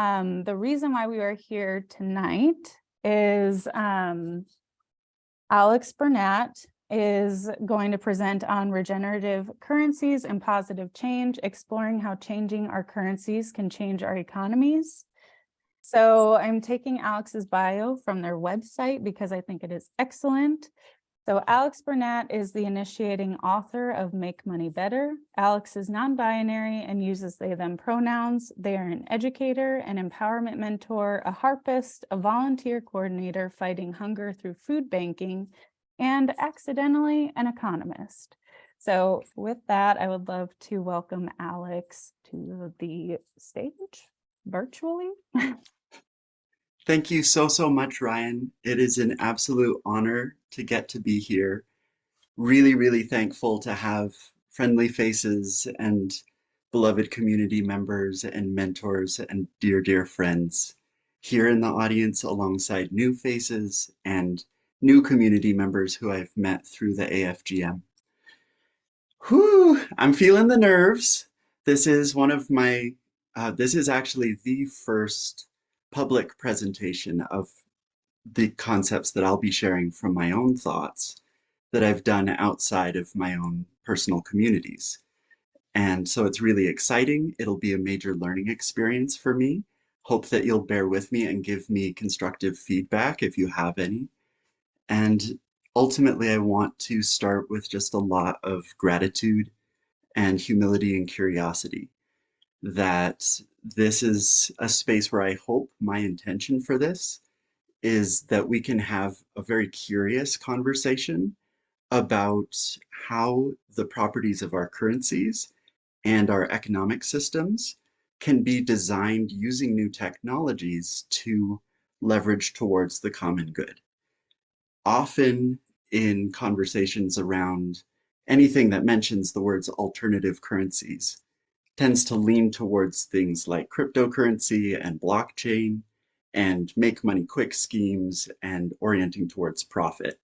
The reason why we are here tonight is Alex Bernat is going to present on regenerative currencies and positive change, exploring how changing our currencies can change our economies. So I'm taking Alex's bio from their website because I think it is excellent. So Alex Bernat is the initiating author of Make Money Better. Alex is non-binary and uses they, them pronouns. They are an educator, an empowerment mentor, a harpist, a volunteer coordinator fighting hunger through food banking, and accidentally an economist. So with that, I would love to welcome Alex to the stage virtually. Thank you so much, Ryan. It is an absolute honor to get to be here. Really thankful to have friendly faces and beloved community members and mentors and dear friends here in the audience alongside new faces and new community members who I've met through the AFGM. Whew, I'm feeling the nerves. This is one of my, this is actually the first public presentation of the concepts that I'll be sharing from my own thoughts that I've done outside of my own personal communities. And so it's really exciting. It'll be a major learning experience for me. Hope that you'll bear with me and give me constructive feedback if you have any. And ultimately, I want to start with just a lot of gratitude and humility and curiosity that this is a space where I hope my intention for this is that we can have a very curious conversation about how the properties of our currencies and our economic systems can be designed using new technologies to leverage towards the common good. Often in conversations around anything that mentions the words alternative currencies tends to lean towards things like cryptocurrency and blockchain and make money quick schemes and orienting towards profit.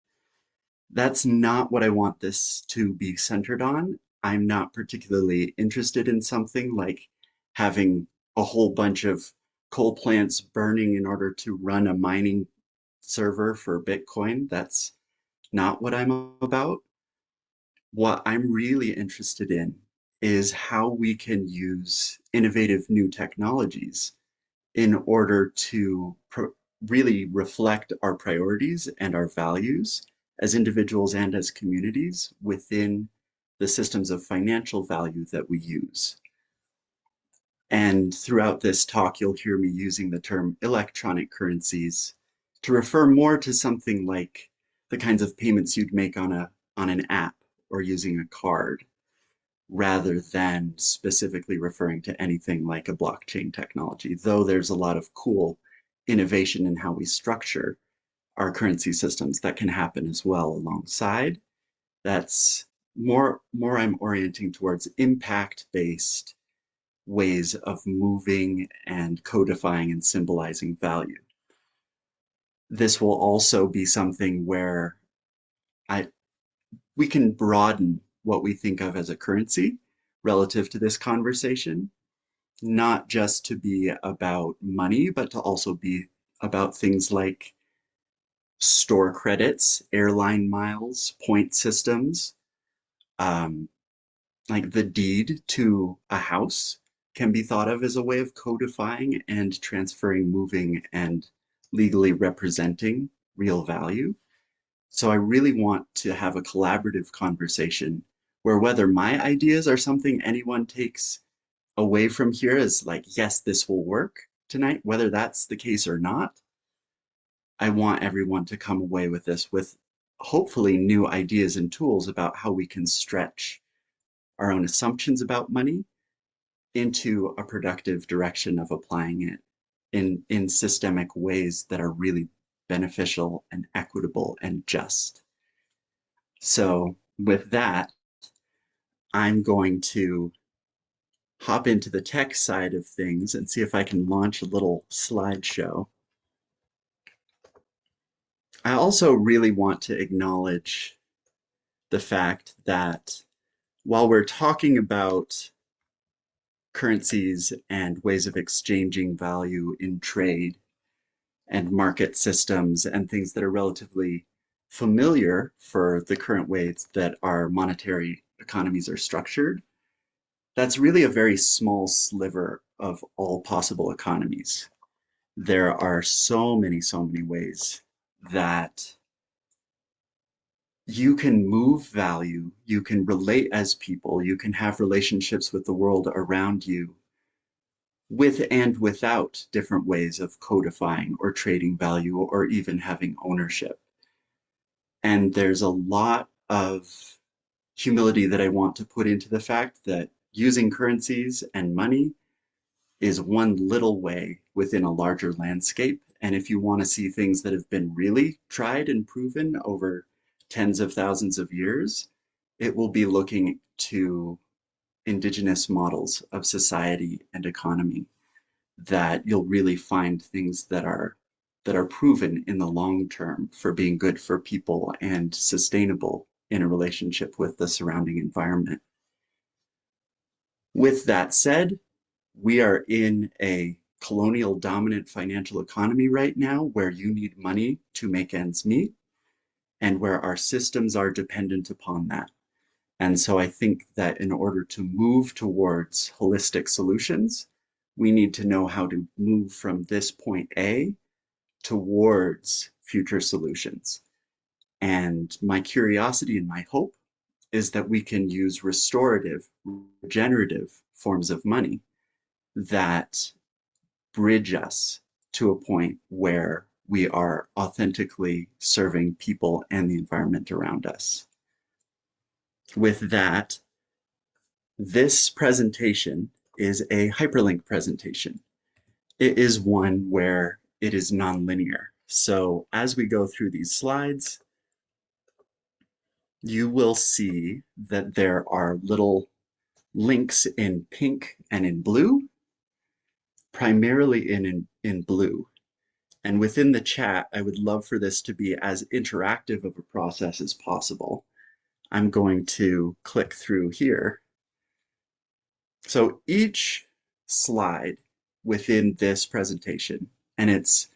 That's not what I want this to be centered on. I'm not particularly interested in something like having a whole bunch of coal plants burning in order to run a mining server for Bitcoin. That's not what I'm about. What I'm really interested in is how we can use innovative new technologies in order to really reflect our priorities and our values as individuals and as communities within the systems of financial value that we use. And throughout this talk, you'll hear me using the term electronic currencies to refer more to something like the kinds of payments you'd make on an app or using a card, rather than specifically referring to anything like a blockchain technology, though there's a lot of cool innovation in how we structure our currency systems that can happen as well alongside. That's more I'm orienting towards impact-based ways of moving and codifying and symbolizing value. This will also be something where I we can broaden what we think of as a currency relative to this conversation, not just to be about money, but to also be about things like store credits, airline miles, point systems, um, like the deed to a house can be thought of as a way of codifying and transferring, moving, and legally representing real value. So I really want to have a collaborative conversation where whether my ideas are something anyone takes away from here as like, yes, this will work tonight, whether that's the case or not, I want everyone to come away with this with hopefully new ideas and tools about how we can stretch our own assumptions about money into a productive direction of applying it in systemic ways that are really beneficial and equitable and just. So with that, I'm going to hop into the tech side of things and see if I can launch a little slideshow. I also really want to acknowledge the fact that while we're talking about currencies and ways of exchanging value in trade and market systems and things that are relatively familiar for the current ways that our monetary economies are structured, that's really a very small sliver of all possible economies. There are so many ways that you can move value, you can relate as people, you can have relationships with the world around you with and without different ways of codifying or trading value or even having ownership. And there's a lot of humility that I want to put into the fact that using currencies and money is one little way within a larger landscape. And if you want to see things that have been really tried and proven over tens of thousands of years, it will be looking to indigenous models of society and economy that you'll really find things that are proven in the long term for being good for people and sustainable in a relationship with the surrounding environment. With that said, we are in a colonial dominant financial economy right now where you need money to make ends meet and where our systems are dependent upon that. And so I think that in order to move towards holistic solutions, we need to know how to move from this point A towards future solutions. And my curiosity and my hope is that we can use restorative, regenerative forms of money that bridge us to a point where we are authentically serving people and the environment around us. With that, this presentation is a hyperlink presentation. It is one where it is nonlinear. So as we go through these slides, you will see that there are little links in pink and in blue, primarily in blue. And within the chat, I would love for this to be as interactive of a process as possible. I'm going to click through here. So each slide within this presentation, and it's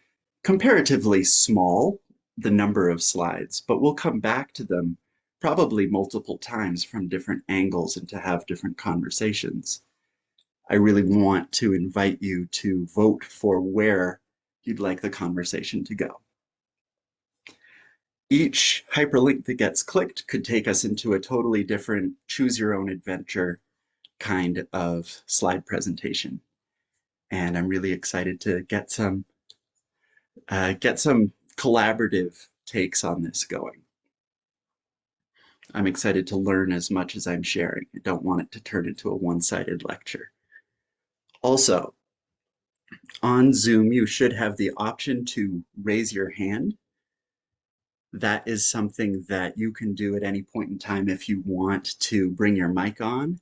comparatively small, the number of slides, but we'll come back to them probably multiple times from different angles and to have different conversations. I really want to invite you to vote for where you'd like the conversation to go. Each hyperlink that gets clicked could take us into a totally different choose your own adventure kind of slide presentation. And I'm really excited to get some collaborative takes on this going. I'm excited to learn as much as I'm sharing. I don't want it to turn into a one-sided lecture. Also, on Zoom, you should have the option to raise your hand. That is something that you can do at any point in time if you want to bring your mic on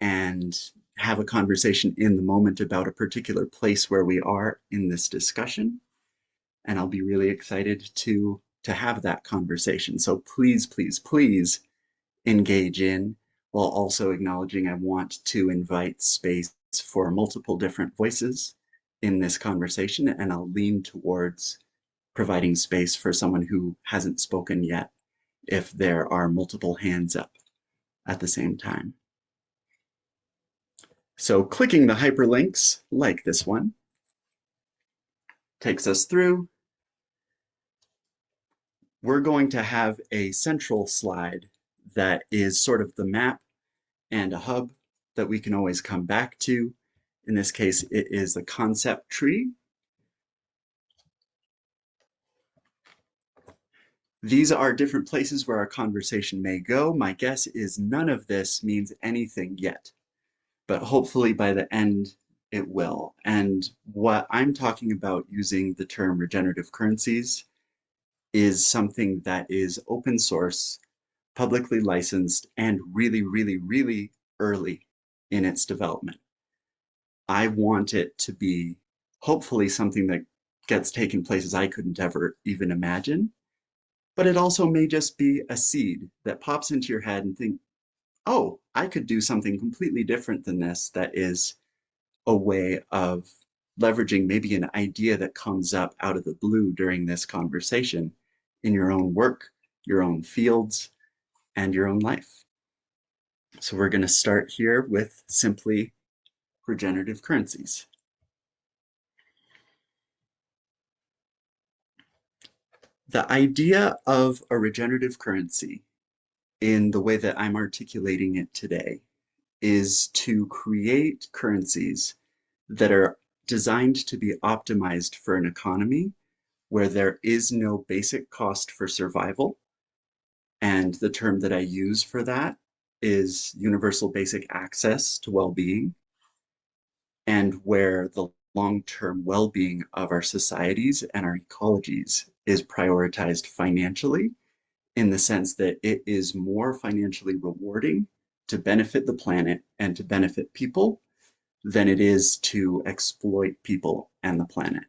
and have a conversation in the moment about a particular place where we are in this discussion. And I'll be really excited to have that conversation. So please, please, please engage in, while also acknowledging I want to invite space for multiple different voices in this conversation, and I'll lean towards providing space for someone who hasn't spoken yet if there are multiple hands up at the same time. So clicking the hyperlinks, like this one, takes us through. We're going to have a central slide that is sort of the map and a hub that we can always come back to. In this case, it is the concept tree. These are different places where our conversation may go. My guess is none of this means anything yet, but hopefully by the end it will. And what I'm talking about using the term regenerative currencies is something that is open source, publicly licensed, and really, really, really early in its development. I want it to be hopefully something that gets taken places I couldn't ever even imagine, but it also may just be a seed that pops into your head and think, oh, I could do something completely different than this that is a way of leveraging maybe an idea that comes up out of the blue during this conversation in your own work, your own fields, and your own life. So we're going to start here with simply regenerative currencies. The idea of a regenerative currency, in the way that I'm articulating it today, is to create currencies that are designed to be optimized for an economy where there is no basic cost for survival. And the term that I use for that is universal basic access to well-being, and where the long-term well-being of our societies and our ecologies is prioritized financially, in the sense that it is more financially rewarding to benefit the planet and to benefit people than it is to exploit people and the planet.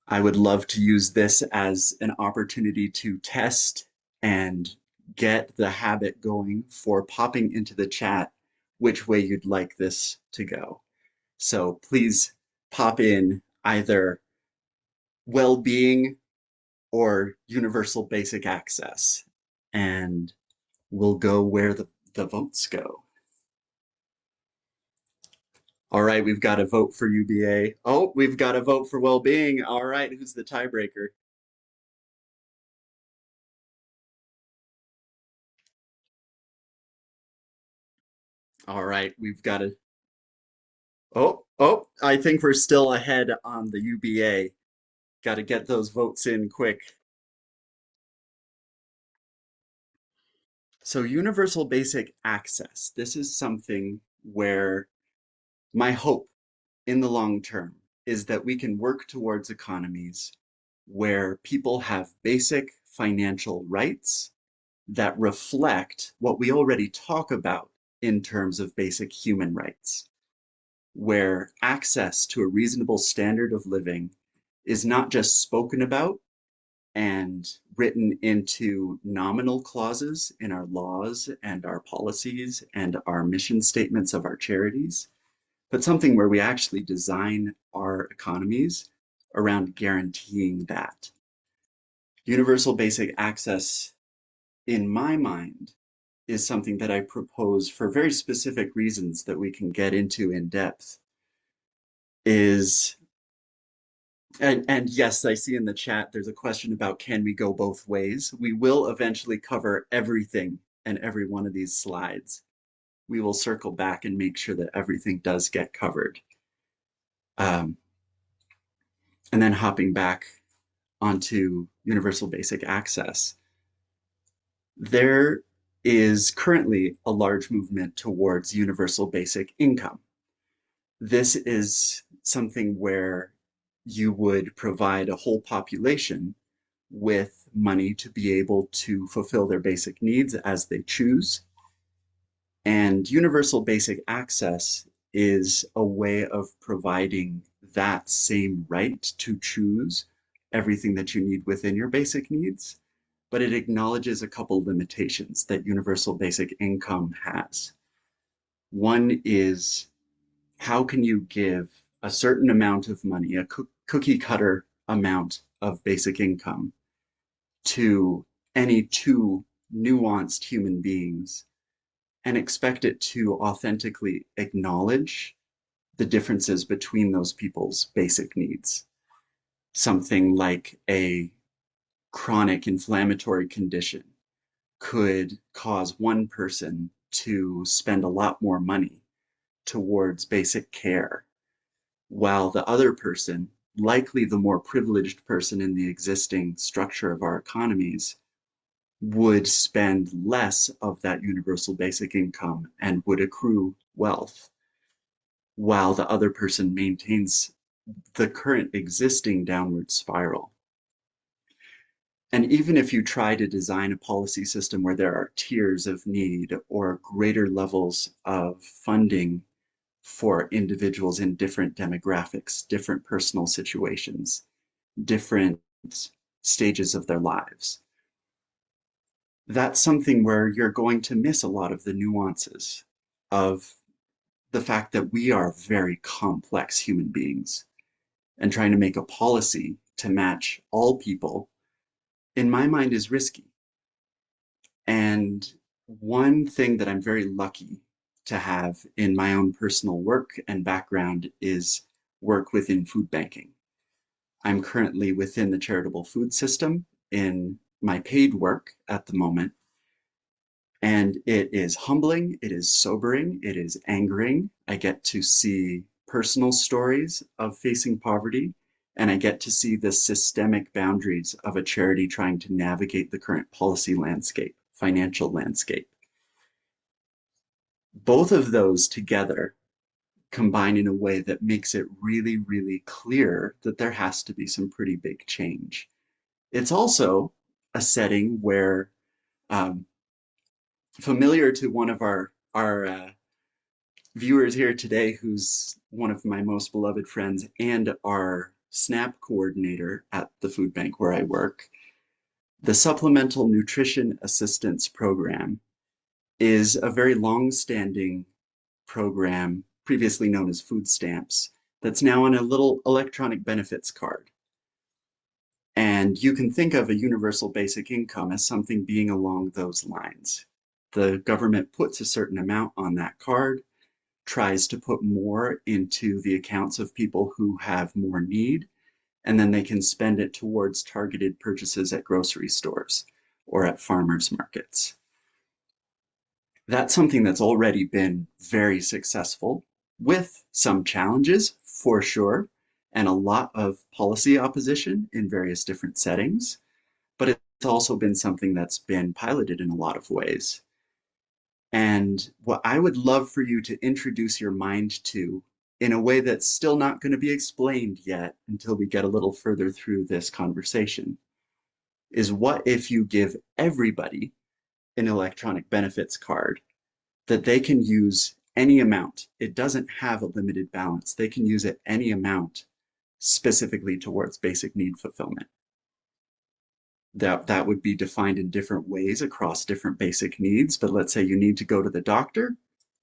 I would love to use this as an opportunity to test and get the habit going for popping into the chat which way you'd like this to go. So please pop in either well-being or universal basic access, and we'll go where the votes go. All right, we've got a vote for UBA. Oh, we've got a vote for well-being. All right, who's the tiebreaker? All right, we've got a. Oh, I think we're still ahead on the UBA. Got to get those votes in quick. So universal basic access. This is something where my hope in the long term is that we can work towards economies where people have basic financial rights that reflect what we already talk about in terms of basic human rights, where access to a reasonable standard of living is not just spoken about and written into nominal clauses in our laws and our policies and our mission statements of our charities, but something where we actually design our economies around guaranteeing that. Universal basic access, in my mind, is something that I propose for very specific reasons that we can get into in depth. And yes, I see in the chat there's a question about can we go both ways? We will eventually cover everything and every one of these slides. We will circle back and make sure that everything does get covered. And then hopping back onto universal basic access, there is currently a large movement towards universal basic income. This is something where you would provide a whole population with money to be able to fulfill their basic needs as they choose. And universal basic access is a way of providing that same right to choose everything that you need within your basic needs, but it acknowledges a couple limitations that universal basic income has. One is, how can you give a certain amount of money, a cookie cutter amount of basic income, to any two nuanced human beings and expect it to authentically acknowledge the differences between those people's basic needs? Something like a chronic inflammatory condition could cause one person to spend a lot more money towards basic care, while the other person, likely the more privileged person in the existing structure of our economies, would spend less of that universal basic income and would accrue wealth, while the other person maintains the current existing downward spiral. And even if you try to design a policy system where there are tiers of need or greater levels of funding for individuals in different demographics, different personal situations, different stages of their lives, that's something where you're going to miss a lot of the nuances of the fact that we are very complex human beings, and trying to make a policy to match all people, in my mind, is risky. And one thing that I'm very lucky to have in my own personal work and background is work within food banking. I'm currently within the charitable food system in my paid work at the moment. And it is humbling, it is sobering, it is angering. I get to see personal stories of facing poverty, and I get to see the systemic boundaries of a charity trying to navigate the current policy landscape, financial landscape. Both of those together combine in a way that makes it really, really clear that there has to be some pretty big change. It's also a setting where, um, familiar to one of our viewers here today, who's one of my most beloved friends and our SNAP coordinator at the food bank where I work, the Supplemental Nutrition Assistance Program is a very long-standing program, previously known as food stamps, that's now on a little electronic benefits card. And you can think of a universal basic income as something being along those lines. The government puts a certain amount on that card, tries to put more into the accounts of people who have more need, and then they can spend it towards targeted purchases at grocery stores or at farmers markets. That's something that's already been very successful, with some challenges for sure, and a lot of policy opposition in various different settings, but it's also been something that's been piloted in a lot of ways. And what I would love for you to introduce your mind to, in a way that's still not going to be explained yet until we get a little further through this conversation, is what if you give everybody an electronic benefits card that they can use any amount? It doesn't have a limited balance. They can use it any amount specifically towards basic need fulfillment. That would be defined in different ways across different basic needs. But let's say you need to go to the doctor,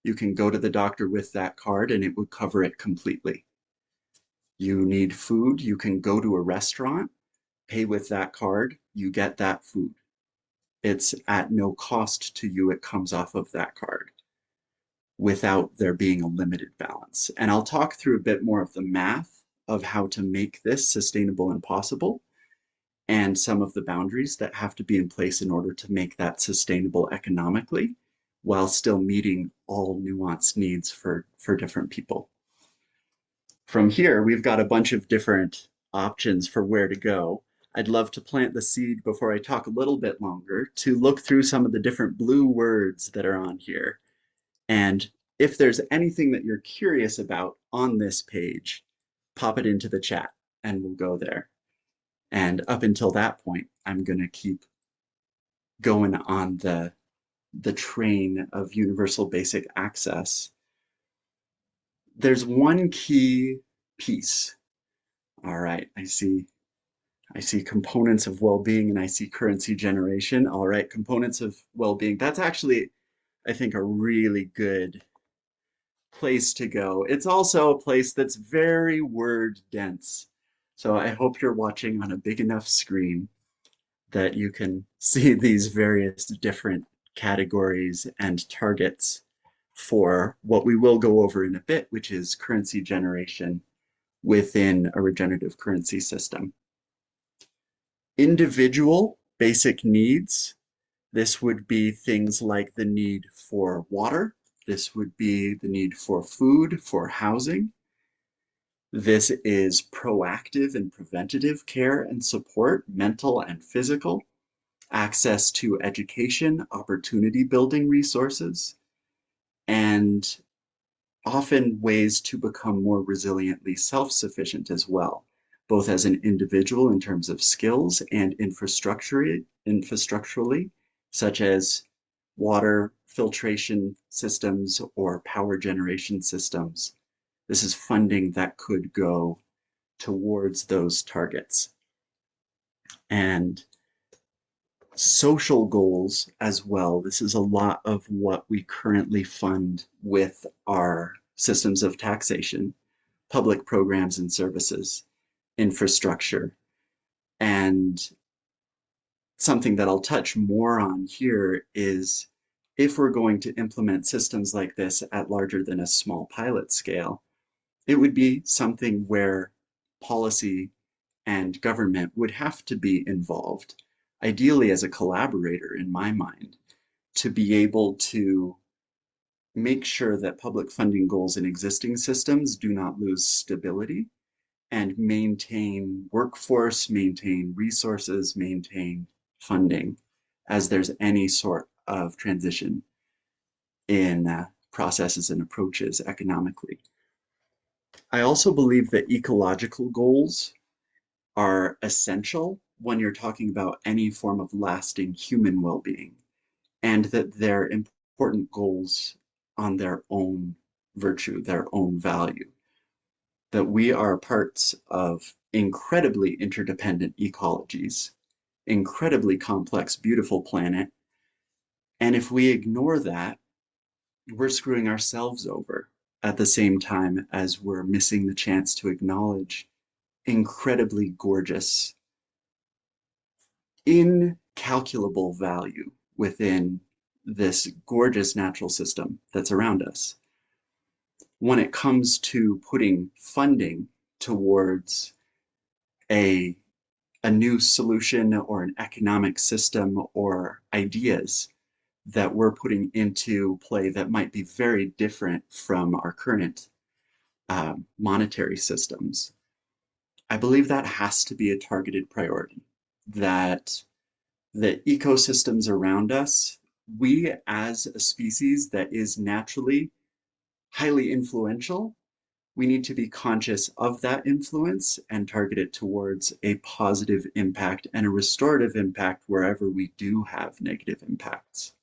you can go to the doctor with that card and it would cover it completely. You need food, you can go to a restaurant, pay with that card, you get that food. It's at no cost to you, it comes off of that card without there being a limited balance. And I'll talk through a bit more of the math of how to make this sustainable and possible, and some of the boundaries that have to be in place in order to make that sustainable economically, while still meeting all nuanced needs for different people. From here, we've got a bunch of different options for where to go. I'd love to plant the seed before I talk a little bit longer to look through some of the different blue words that are on here. And if there's anything that you're curious about on this page, pop it into the chat and we'll go there. And up until that point, I'm going to keep going on the train of universal basic access. There's one key piece. All right, I see components of well-being and I see currency generation. All right, components of well-being. That's actually, I think, a really good place to go. It's also a place that's very word dense. So I hope you're watching on a big enough screen that you can see these various different categories and targets for what we will go over in a bit, which is currency generation within a regenerative currency system. Individual basic needs. This would be things like the need for water. This would be the need for food, for housing. This is proactive and preventative care and support, mental and physical, access to education, opportunity building resources, and often ways to become more resiliently self-sufficient as well, both as an individual in terms of skills and infrastructurally, such as water filtration systems or power generation systems. This is funding that could go towards those targets. And social goals as well. This is a lot of what we currently fund with our systems of taxation, public programs and services, infrastructure, and something that I'll touch more on here is if we're going to implement systems like this at larger than a small pilot scale, it would be something where policy and government would have to be involved, ideally as a collaborator in my mind, to be able to make sure that public funding goals in existing systems do not lose stability and maintain workforce, maintain resources, maintain funding as there's any sort of transition in processes and approaches economically. I also believe that ecological goals are essential when you're talking about any form of lasting human well-being, and that they're important goals on their own virtue, their own value. That we are parts of incredibly interdependent ecologies, incredibly complex, beautiful planet. And if we ignore that, we're screwing ourselves over at the same time as we're missing the chance to acknowledge incredibly gorgeous, incalculable value within this gorgeous natural system that's around us. When it comes to putting funding towards a a new solution or an economic system or ideas that we're putting into play that might be very different from our current monetary systems. I believe that has to be a targeted priority, that the ecosystems around us, we as a species that is naturally highly influential, we need to be conscious of that influence and target it towards a positive impact and a restorative impact wherever we do have negative impacts.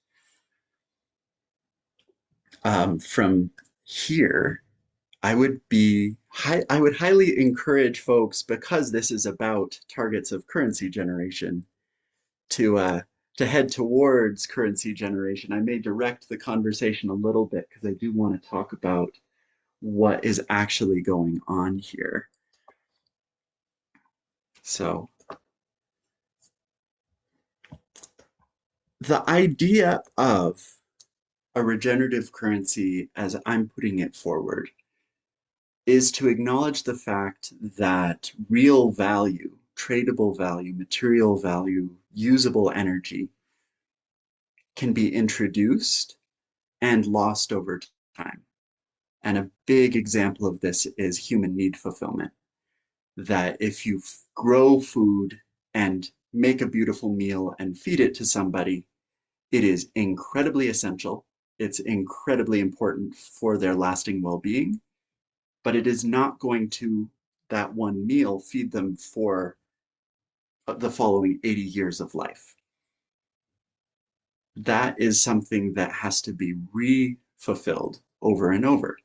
From here, I would highly encourage folks, because this is about targets of currency generation, to uh, to head towards currency generation. I may direct the conversation a little bit because I do want to talk about what is actually going on here. So the idea of a regenerative currency, as I'm putting it forward, is to acknowledge the fact that real value, tradable value, material value, usable energy can be introduced and lost over time. And a big example of this is human need fulfillment. That if you grow food and make a beautiful meal and feed it to somebody, it is incredibly essential. It's incredibly important for their lasting well-being, but it is not going to, that one meal, feed them for the following 80 years of life. That is something that has to be re-fulfilled over and over.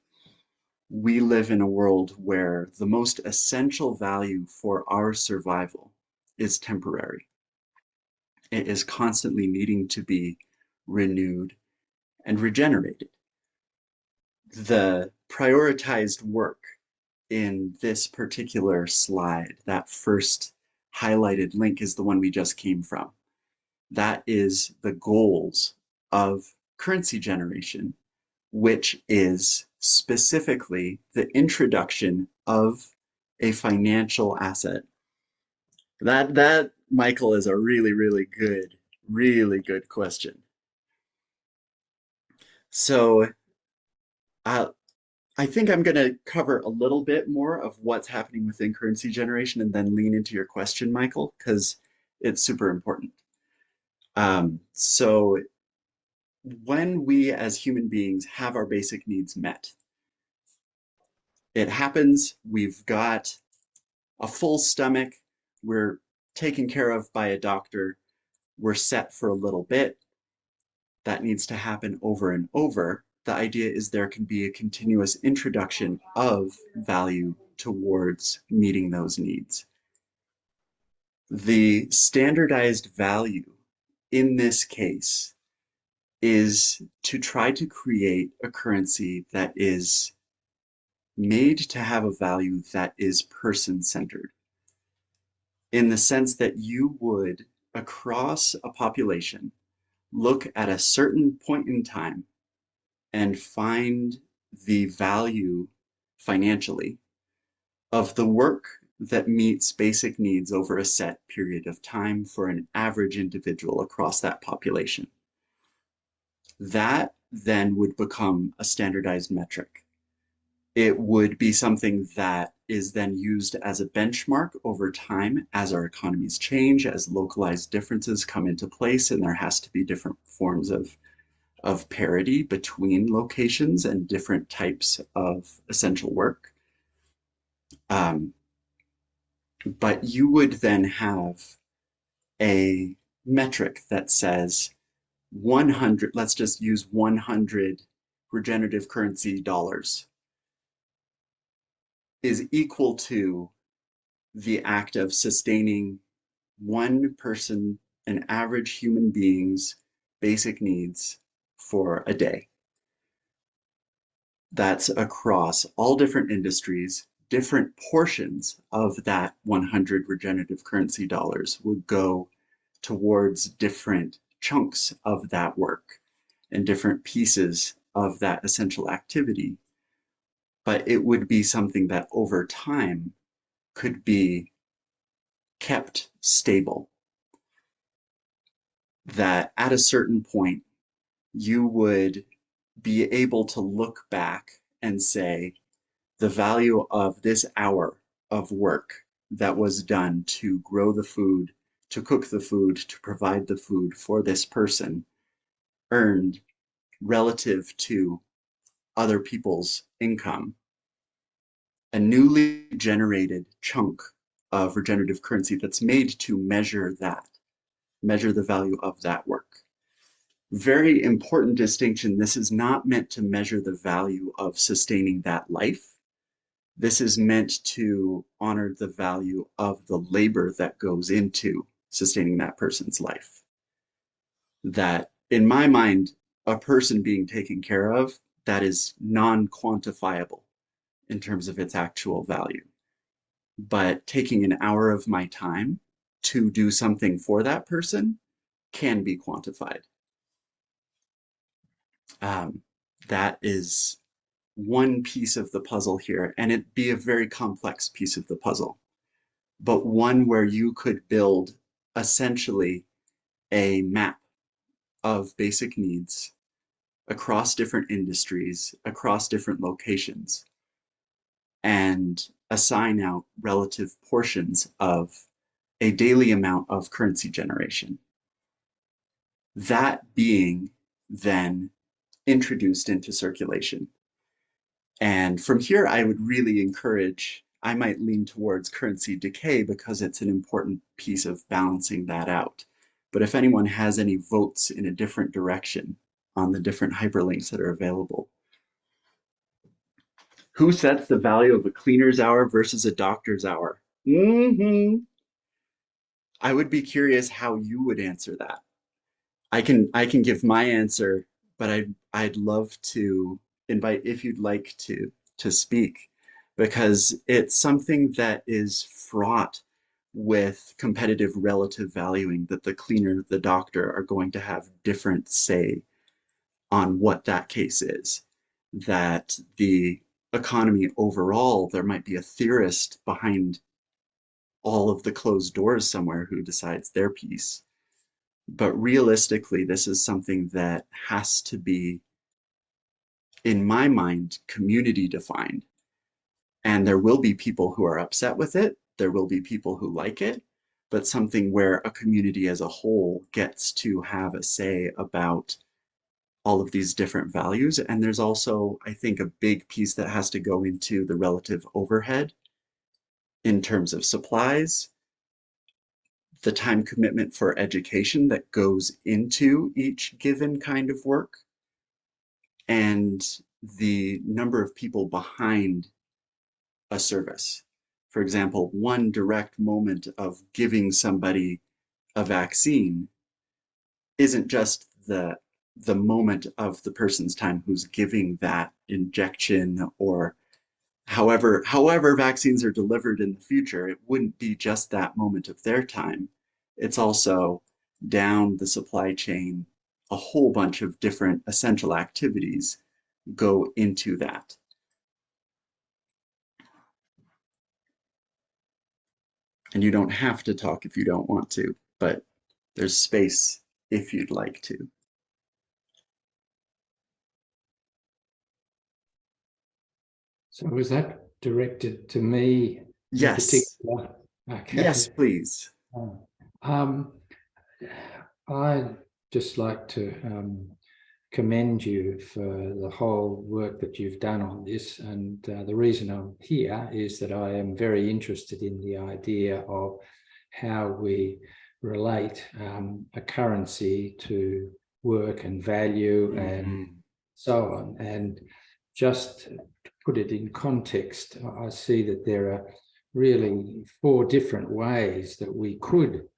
We live in a world where the most essential value for our survival is temporary. It is constantly needing to be renewed and regenerated. The prioritized work in this particular slide, that first highlighted link is the one we just came from. That is the goals of currency generation, which is specifically the introduction of a financial asset. That, Michael, is a really good question. So uh, I think I'm going to cover a little bit more of what's happening within currency generation and then lean into your question, Michael, because it's super important. So when we as human beings have our basic needs met, it happens, we've got a full stomach, we're taken care of by a doctor, we're set for a little bit. That needs to happen over and over. The idea is there can be a continuous introduction of value towards meeting those needs. The standardized value in this case is to try to create a currency that is made to have a value that is person-centered, in the sense that you would, across a population, look at a certain point in time and find the value financially of the work that meets basic needs over a set period of time for an average individual across that population. That then would become a standardized metric. It would be something that is then used as a benchmark over time as our economies change, as localized differences come into place, and there has to be different forms of parity between locations and different types of essential work. Um, but you would then have a metric that says 100, let's just use 100 regenerative currency dollars is equal to the act of sustaining one person, an average human being's basic needs for a day. That's across all different industries. Different portions of that 100 regenerative currency dollars would go towards different chunks of that work and different pieces of that essential activity. But it would be something that over time could be kept stable. That at a certain point, you would be able to look back and say, the value of this hour of work that was done to grow the food, to cook the food, to provide the food for this person earned relative to other people's income, a newly generated chunk of regenerative currency that's made to measure that, measure the value of that work. Very important distinction. This is not meant to measure the value of sustaining that life. This is meant to honor the value of the labor that goes into sustaining that person's life. That, in my mind, a person being taken care of, that is non-quantifiable in terms of its actual value. But taking an hour of my time to do something for that person can be quantified. That is one piece of the puzzle here, and it'd be a very complex piece of the puzzle, but one where you could build essentially a map of basic needs across different industries, across different locations, and assign out relative portions of a daily amount of currency generation. That being then introduced into circulation. And from here, I would really encourage, I might lean towards currency decay because it's an important piece of balancing that out. But if anyone has any votes in a different direction on the different hyperlinks that are available. Who sets the value of a cleaner's hour versus a doctor's hour? I would be curious how you would answer that. I can give my answer, but I'd love to invite if you'd like to speak, because it's something that is fraught with competitive relative valuing, that the cleaner, the doctor are going to have different say on what that case is. That the economy overall, there might be a theorist behind all of the closed doors somewhere who decides their piece. But realistically, this is something that has to be, in my mind, community defined. And there will be people who are upset with it. There will be people who like it, but something where a community as a whole gets to have a say about all of these different values. And there's also, I think, a big piece that has to go into the relative overhead in terms of supplies, the time commitment for education that goes into each given kind of work, and the number of people behind a service. For example, one direct moment of giving somebody a vaccine isn't just the moment of the person's time who's giving that injection or However vaccines are delivered in the future, it wouldn't be just that moment of their time. It's also down the supply chain, a whole bunch of different essential activities go into that. And you don't have to talk if you don't want to, but there's space if you'd like to. So was that directed to me in Yes, particular? yes, Okay. please. Um, I'd just like to commend you for the whole work that you've done on this. And the reason I'm here is that I am very interested in the idea of how we relate a currency to work and value and Mhm. so on. And just to put it in context, I see that there are really four different ways that we could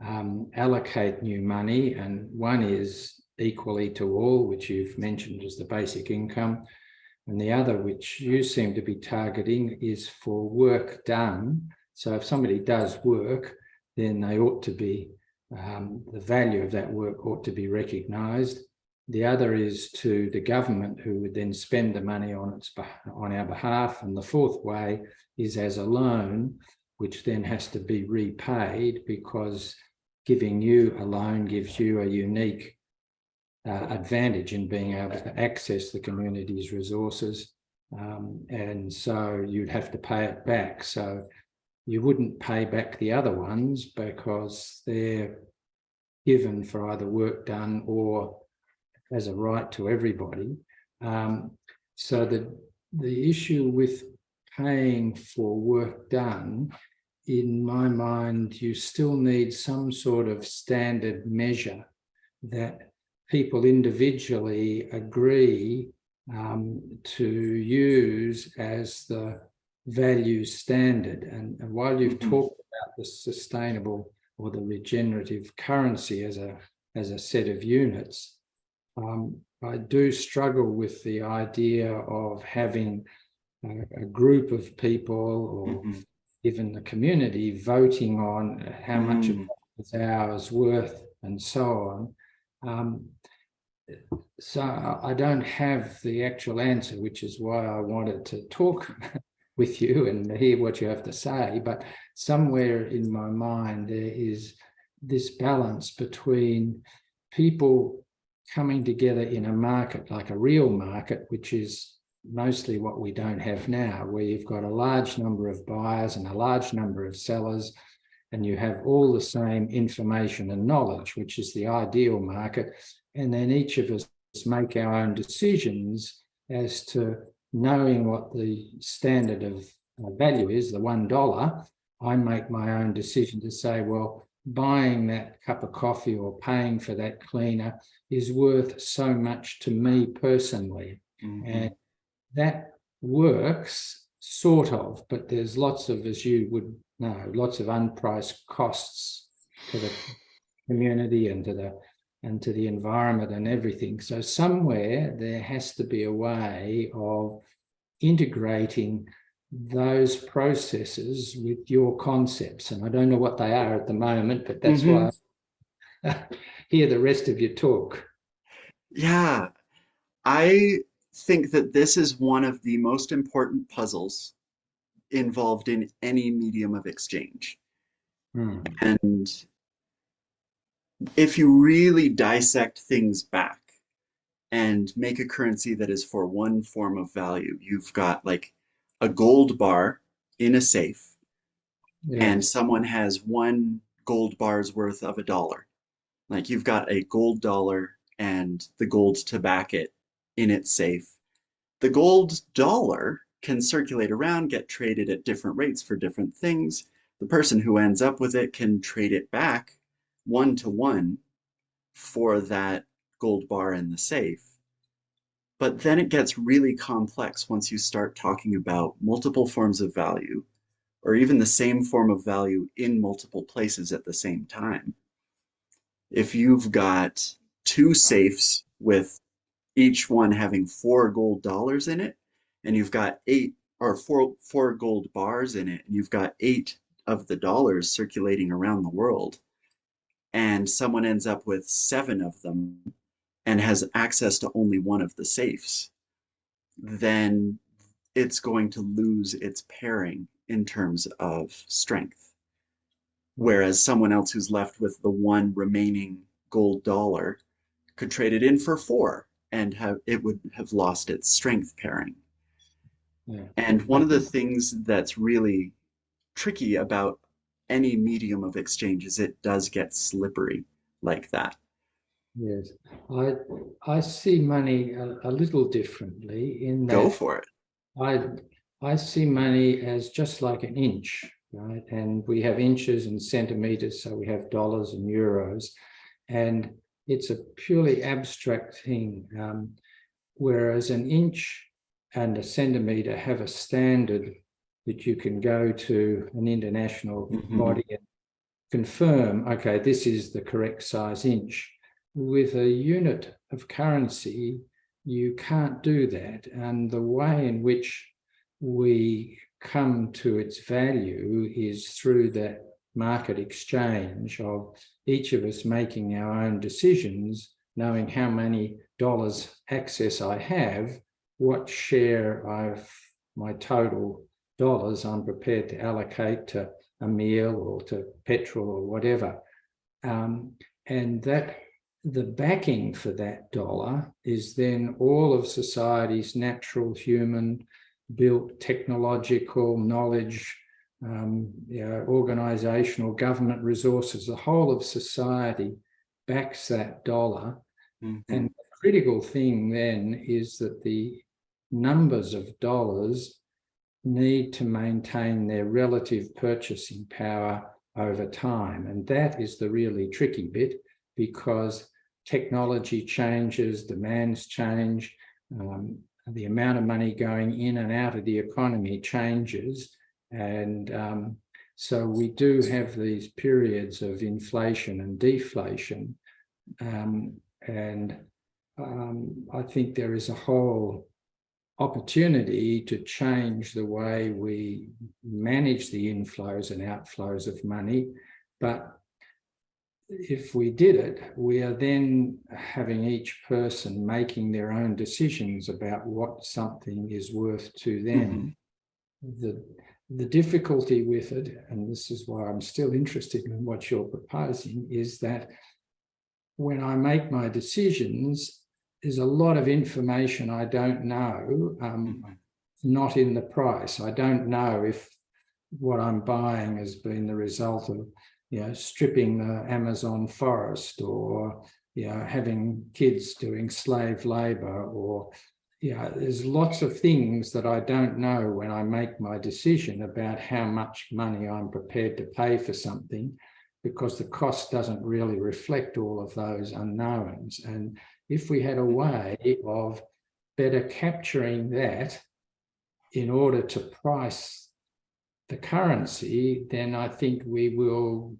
allocate new money, and one is equally to all, which you've mentioned as the basic income, and the other, which you seem to be targeting, is for work done. So if somebody does work, then they ought to be, the value of that work ought to be recognised. The other is to the government, who would then spend the money on our behalf. And the fourth way is as a loan, which then has to be repaid, because giving you a loan gives you a unique advantage in being able to access the community's resources. And so you'd have to pay it back. So you wouldn't pay back the other ones because they're given for either work done or as a right to everybody. So the issue with paying for work done, in my mind, you still need some sort of standard measure that people individually agree to use as the value standard. And while you've Mhm. talked about the sustainable or the regenerative currency as a set of units, I do struggle with the idea of having a group of people, or Mhm. even the community, voting on how much of Mm. that is ours worth and so on. So I don't have the actual answer, which is why I wanted to talk with you and hear what you have to say. But somewhere in my mind, there is this balance between people coming together in a market, like a real market, which is mostly what we don't have now, where you've got a large number of buyers and a large number of sellers, and you have all the same information and knowledge, which is the ideal market. And then each of us make our own decisions as to knowing what the standard of value is, the $1. I make my own decision to say, well, buying that cup of coffee or paying for that cleaner is worth so much to me personally. And Mhm. that works sort of, but there's lots of, as you would know, lots of unpriced costs to the community and to the environment and everything. So somewhere there has to be a way of integrating those processes with your concepts. And I don't know what they are at the moment, but that's Mhm. why I hear the rest of your talk. Yeah, I think that this is one of the most important puzzles involved in any medium of exchange. Hmm. And if you really dissect things back and make a currency that is for one form of value, you've got like a gold bar in a safe, and Yes. someone has one gold bar's worth of a dollar. Like you've got a gold dollar and the gold to back it in its safe. The gold dollar can circulate around, get traded at different rates for different things. The person who ends up with it can trade it back 1 to 1 for that gold bar in the safe. But then it gets really complex once you start talking about multiple forms of value, or even the same form of value in multiple places at the same time. If you've got two safes with each one having 4 gold dollars in it, and you've got 8 or four gold bars in it, and you've got 8 of the dollars circulating around the world, and someone ends up with 7 of them and has access to only one of the safes, then it's going to lose its pairing in terms of strength. Whereas someone else who's left with the one remaining gold dollar could trade it in for 4 and it would have lost its strength pairing. Yeah. And one of the things that's really tricky about any medium of exchange is it does get slippery like that. Yes, I see money a little differently in Go that for it. I see money as just like an inch, right? And we have inches and centimeters, so we have dollars and euros, and it's a purely abstract thing. Whereas an inch and a centimeter have a standard that you can go to an international body and confirm, okay, this is the correct size inch. With a unit of currency, you can't do that. And the way in which we come to its value is through that market exchange of each of us making our own decisions, knowing how many dollars access I have, what share of my total dollars I'm prepared to allocate to a meal or to petrol or whatever. And that the backing for that dollar is then all of society's natural, human, built, technological knowledge, organizational, government resources. The whole of society backs that dollar. And the critical thing then is that the numbers of dollars need to maintain their relative purchasing power over time. And that is the really tricky bit, because technology changes, demands change, the amount of money going in and out of the economy changes. And so we do have these periods of inflation and deflation. I think there is a whole opportunity to change the way we manage the inflows and outflows of money. But if we did it, we are then having each person making their own decisions about what something is worth to them. The difficulty with it, and this is why I'm still interested in what you're proposing, is that when I make my decisions, there's a lot of information I don't know, not in the price. I don't know if what I'm buying has been the result of, stripping the Amazon forest, or, having kids doing slave labor, or, there's lots of things that I don't know when I make my decision about how much money I'm prepared to pay for something, because the cost doesn't really reflect all of those unknowns. And if we had a way of better capturing that in order to price the currency, then I think we will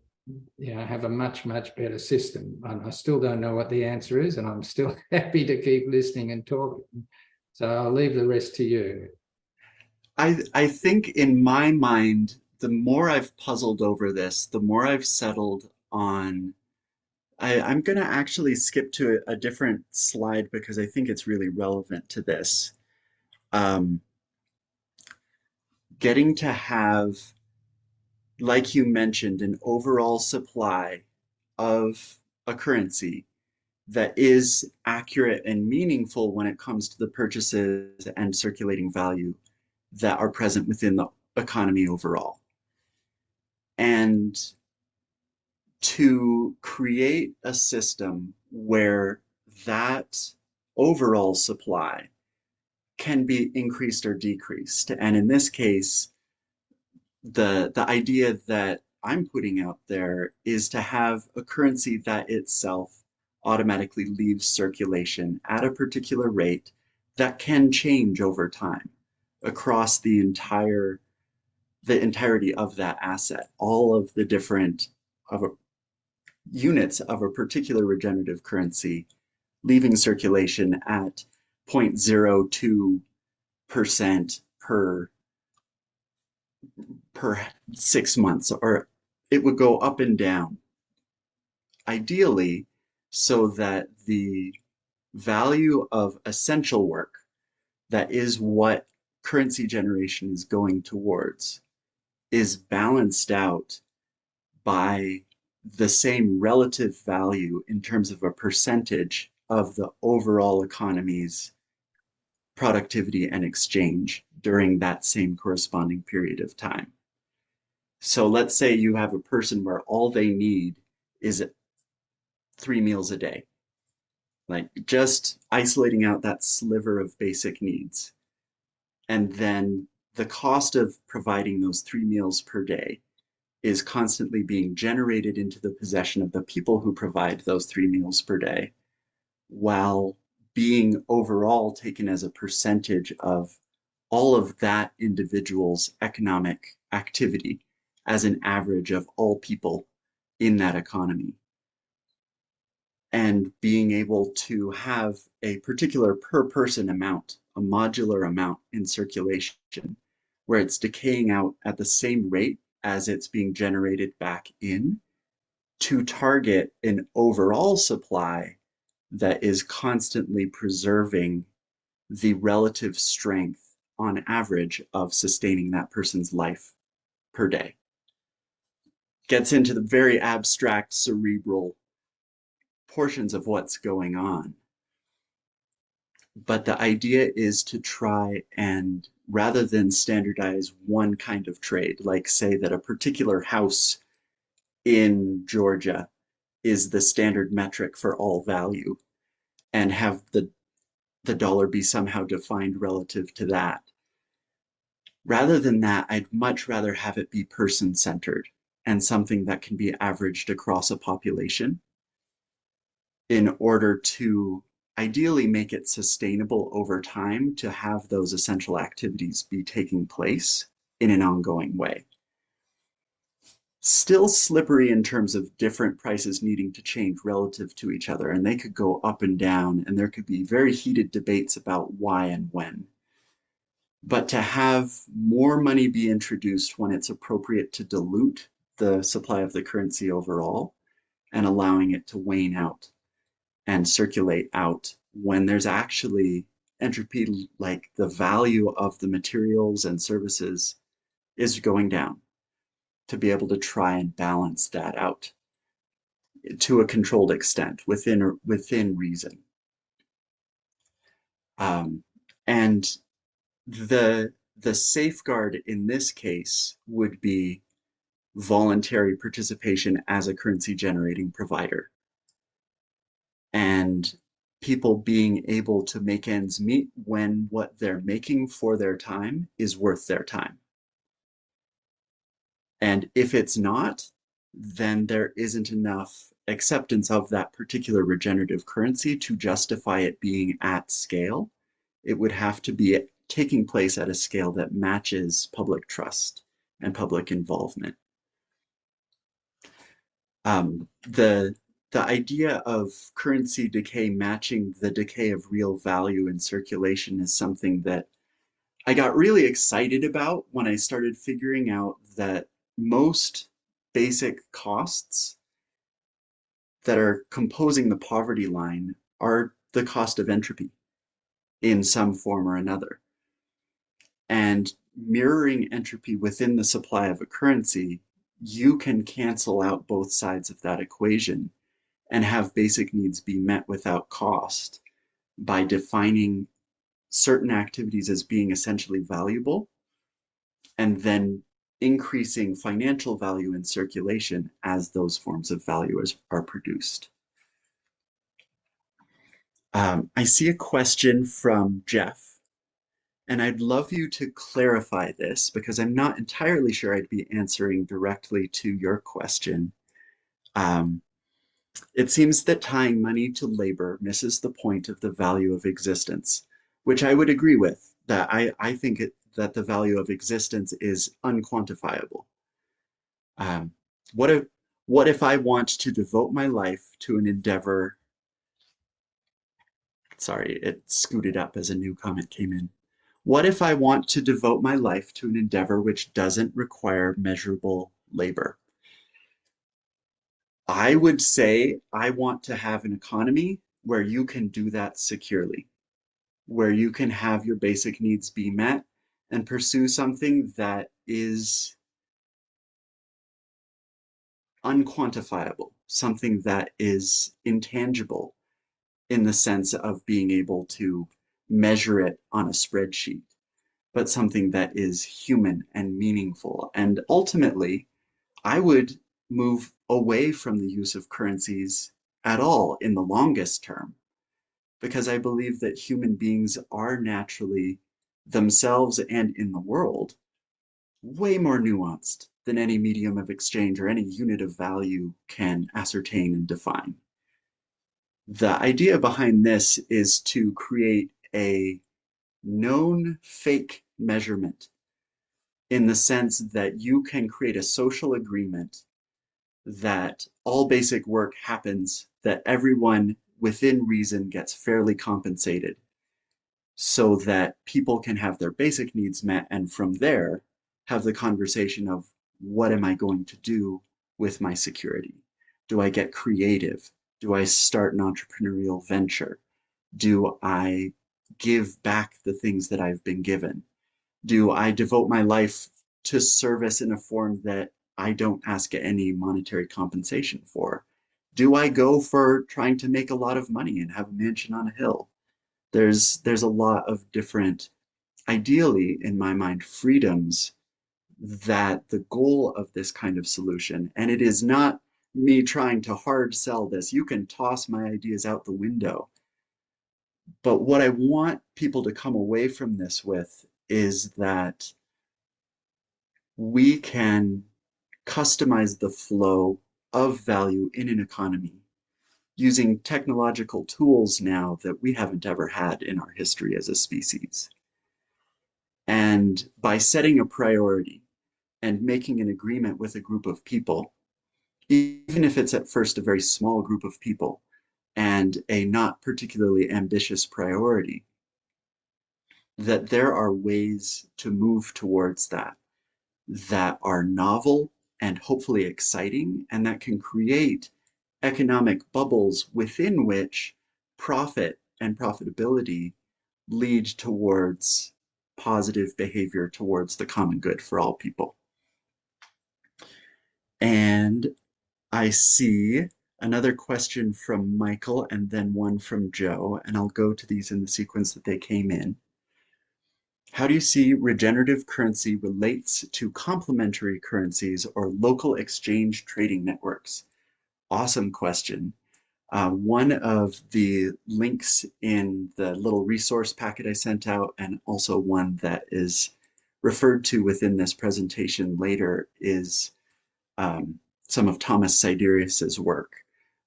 have a much, much better system. And I still don't know what the answer is, and I'm still happy to keep listening and talking. So I'll leave the rest to you. I think in my mind, the more I've puzzled over this, the more I've settled on. I'm going to actually skip to a different slide because I think it's really relevant to this. Getting to have, like you mentioned, an overall supply of a currency that is accurate and meaningful when it comes to the purchases and circulating value that are present within the economy overall. And to create a system where that overall supply can be increased or decreased. And in this case, the idea that I'm putting out there is to have a currency that itself automatically leaves circulation at a particular rate that can change over time across the entirety of that asset. All of the different units of a particular regenerative currency leaving circulation at 0.02% per per 6 months, or it would go up and down, ideally, so that the value of essential work, that is what currency generation is going towards, is balanced out by the same relative value in terms of a percentage of the overall economy's productivity and exchange during that same corresponding period of time. So let's say you have a person where all they need is 3 meals a day, like just isolating out that sliver of basic needs. And then the cost of providing those 3 meals per day is constantly being generated into the possession of the people who provide those 3 meals per day, while being overall taken as a percentage of all of that individual's economic activity as an average of all people in that economy. And being able to have a particular per person amount, a modular amount in circulation, where it's decaying out at the same rate as it's being generated back in, to target an overall supply that is constantly preserving the relative strength on average of sustaining that person's life per day. Gets into the very abstract, cerebral portions of what's going on. But the idea is to try and, rather than standardize one kind of trade, like say that a particular house in Georgia is the standard metric for all value, and have the dollar be somehow defined relative to that. Rather than that, I'd much rather have it be person-centered and something that can be averaged across a population in order to ideally make it sustainable over time to have those essential activities be taking place in an ongoing way. Still slippery in terms of different prices needing to change relative to each other, and they could go up and down, and there could be very heated debates about why and when. But to have more money be introduced when it's appropriate to dilute the supply of the currency overall, and allowing it to wane out and circulate out when there's actually entropy, like the value of the materials and services is going down, to be able to try and balance that out to a controlled extent within reason. And the safeguard in this case would be voluntary participation as a currency generating provider, and people being able to make ends meet when what they're making for their time is worth their time. And if it's not, then there isn't enough acceptance of that particular regenerative currency to justify it being at scale. It would have to be taking place at a scale that matches public trust and public involvement. The idea of currency decay matching the decay of real value in circulation is something that I got really excited about when I started figuring out that most basic costs that are composing the poverty line are the cost of entropy in some form or another. And mirroring entropy within the supply of a currency, you can cancel out both sides of that equation and have basic needs be met without cost by defining certain activities as being essentially valuable, and then increasing financial value in circulation as those forms of value are produced. I see a question from Jeff, and I'd love you to clarify this because I'm not entirely sure I'd be answering directly to your question. It seems that tying money to labor misses the point of the value of existence, which I would agree with, that I think that the value of existence is unquantifiable. What if I want to devote my life to an endeavor? Sorry, it scooted up as a new comment came in. What if I want to devote my life to an endeavor which doesn't require measurable labor? I would say I want to have an economy where you can do that securely, where you can have your basic needs be met and pursue something that is unquantifiable, something that is intangible in the sense of being able to measure it on a spreadsheet, but something that is human and meaningful. And ultimately, I would move away from the use of currencies at all in the longest term, because I believe that human beings are naturally themselves and in the world way more nuanced than any medium of exchange or any unit of value can ascertain and define. The idea behind this is to create a known fake measurement in the sense that you can create a social agreement that all basic work happens, that everyone within reason gets fairly compensated so that people can have their basic needs met, and from there have the conversation of what am I going to do with my security? Do I get creative? Do I start an entrepreneurial venture? Do I give back the things that I've been given? Do I devote my life to service in a form that I don't ask any monetary compensation for? Do I go for trying to make a lot of money and have a mansion on a hill? There's a lot of different, ideally, in my mind, freedoms that the goal of this kind of solution, and it is not me trying to hard sell this, you can toss my ideas out the window. But what I want people to come away from this with is that we can customize the flow of value in an economy using technological tools now that we haven't ever had in our history as a species. And by setting a priority and making an agreement with a group of people, even if it's at first a very small group of people and a not particularly ambitious priority, that there are ways to move towards that that are novel and hopefully exciting, and that can create economic bubbles within which profit and profitability lead towards positive behavior towards the common good for all people. And I see another question from Michael and then one from Joe, and I'll go to these in the sequence that they came in. How do you see regenerative currency relates to complementary currencies or local exchange trading networks? Awesome question. One of the links in the little resource packet I sent out, and also one that is referred to within this presentation later, is some of Thomas Siderius's work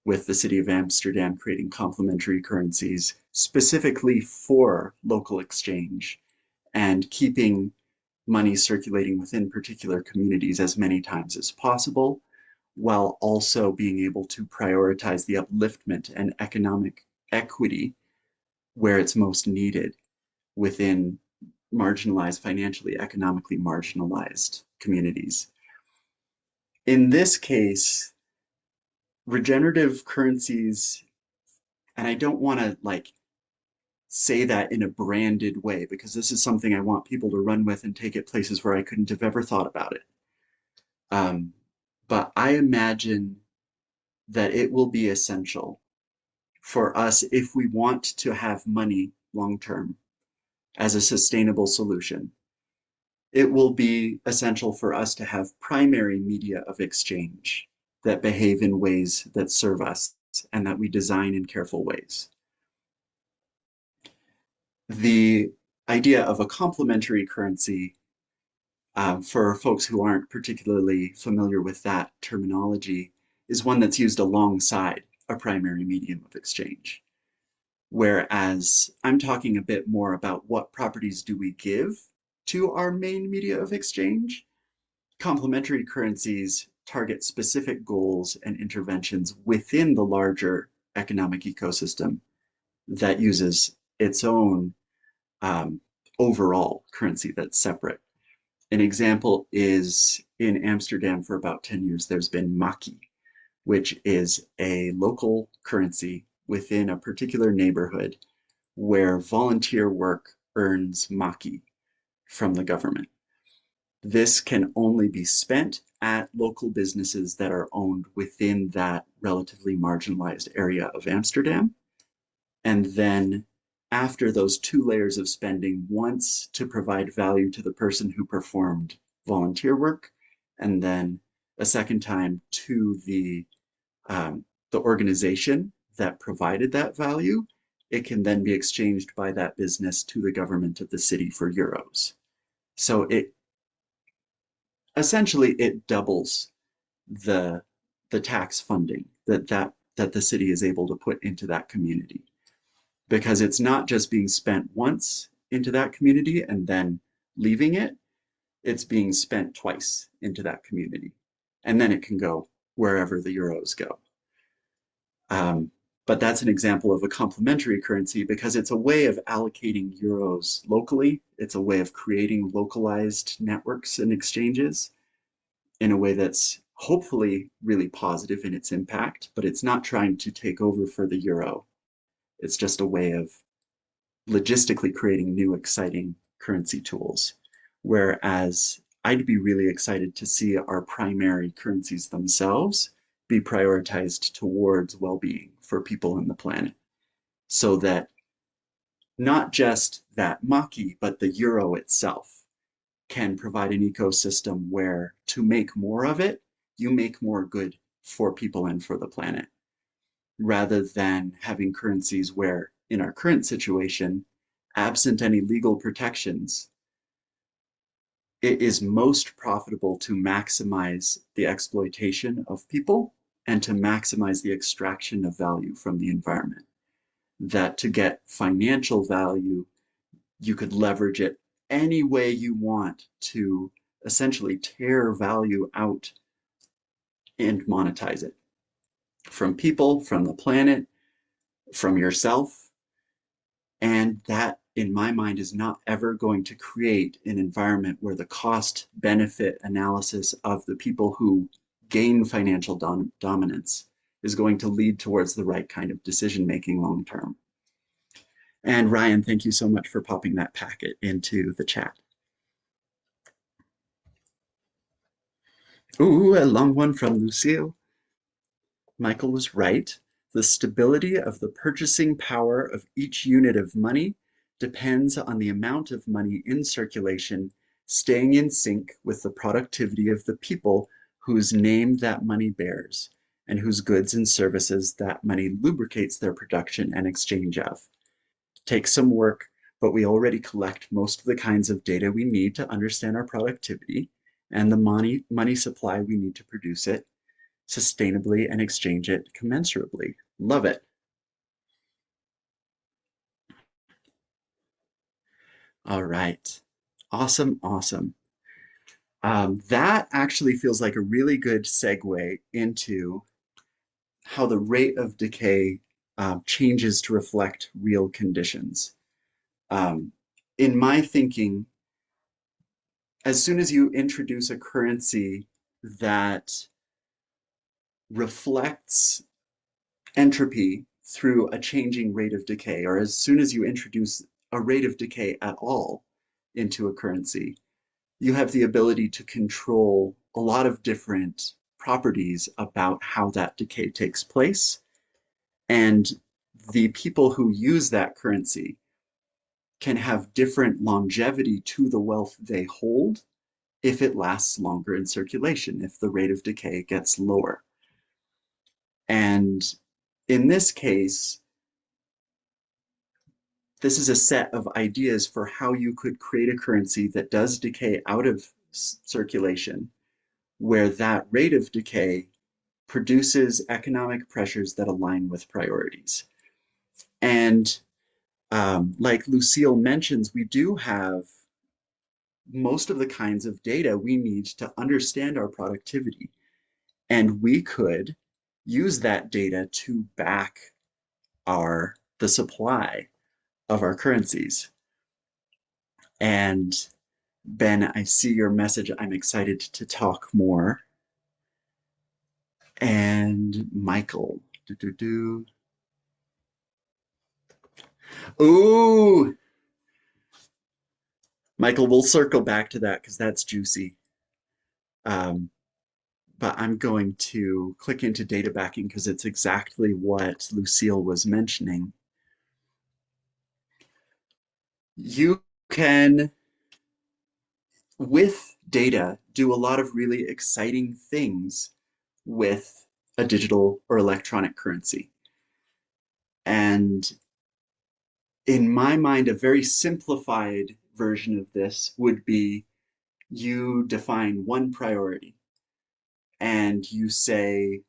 with the city of Amsterdam creating complementary currencies specifically for local exchange and keeping money circulating within particular communities as many times as possible, while also being able to prioritize the upliftment and economic equity where it's most needed within marginalized, financially, economically marginalized communities. In this case, regenerative currencies, and I don't want to say that in a branded way, because this is something I want people to run with and take it places where I couldn't have ever thought about it. But I imagine that it will be essential for us, if we want to have money long-term as a sustainable solution, it will be essential for us to have primary media of exchange that behave in ways that serve us and that we design in careful ways. The idea of a complementary currency, for folks who aren't particularly familiar with that terminology, is one that's used alongside a primary medium of exchange. Whereas I'm talking a bit more about what properties do we give to our main media of exchange. Complementary currencies target specific goals and interventions within the larger economic ecosystem that uses its own overall currency that's separate. An example is in Amsterdam for about 10 years, there's been Maki, which is a local currency within a particular neighborhood where volunteer work earns Maki from the government. This can only be spent at local businesses that are owned within that relatively marginalized area of Amsterdam. And then after those 2 layers of spending, once to provide value to the person who performed volunteer work, and then a second time to the organization that provided that value, it can then be exchanged by that business to the government of the city for euros. So it essentially it doubles the tax funding that the city is able to put into that community, because it's not just being spent once into that community and then leaving it, it's being spent twice into that community, and then it can go wherever the euros go. But that's an example of a complementary currency because it's a way of allocating euros locally. It's a way of creating localized networks and exchanges in a way that's hopefully really positive in its impact, but it's not trying to take over for the euro. It's just a way of logistically creating new exciting currency tools. Whereas I'd be really excited to see our primary currencies themselves be prioritized towards well-being for people on the planet, so that not just that Maki, but the euro itself can provide an ecosystem where to make more of it, you make more good for people and for the planet, rather than having currencies where, in our current situation, absent any legal protections, it is most profitable to maximize the exploitation of people and to maximize the extraction of value from the environment. That to get financial value, you could leverage it any way you want to essentially tear value out and monetize it from people, from the planet, from yourself. And that, in my mind, is not ever going to create an environment where the cost benefit analysis of the people who gain financial dominance is going to lead towards the right kind of decision making long term. And Ryan, thank you so much for popping that packet into the chat. Ooh, a long one from Lucille. Michael was right. The stability of the purchasing power of each unit of money depends on the amount of money in circulation staying in sync with the productivity of the people whose name that money bears and whose goods and services that money lubricates their production and exchange of. Takes some work, but we already collect most of the kinds of data we need to understand our productivity and the money supply we need to produce it sustainably and exchange it commensurably. Love it. All right. Awesome, awesome. That actually feels like a really good segue into how the rate of decay changes to reflect real conditions. In my thinking, as soon as you introduce a currency that reflects entropy through a changing rate of decay, or as soon as you introduce a rate of decay at all into a currency, you have the ability to control a lot of different properties about how that decay takes place. And the people who use that currency can have different longevity to the wealth they hold if it lasts longer in circulation, if the rate of decay gets lower. And in this case, this is a set of ideas for how you could create a currency that does decay out of circulation, where that rate of decay produces economic pressures that align with priorities. And like Lucille mentions, we do have most of the kinds of data we need to understand our productivity. And we could use that data to back the supply of our currencies. And Ben, I see your message. I'm excited to talk more. And Michael. Ooh, Michael, we'll circle back to that because that's juicy. Um, but I'm going to click into data backing because it's exactly what Lucille was mentioning. You can, with data, do a lot of really exciting things with a digital or electronic currency. And in my mind, a very simplified version of this would be you define one priority and you say,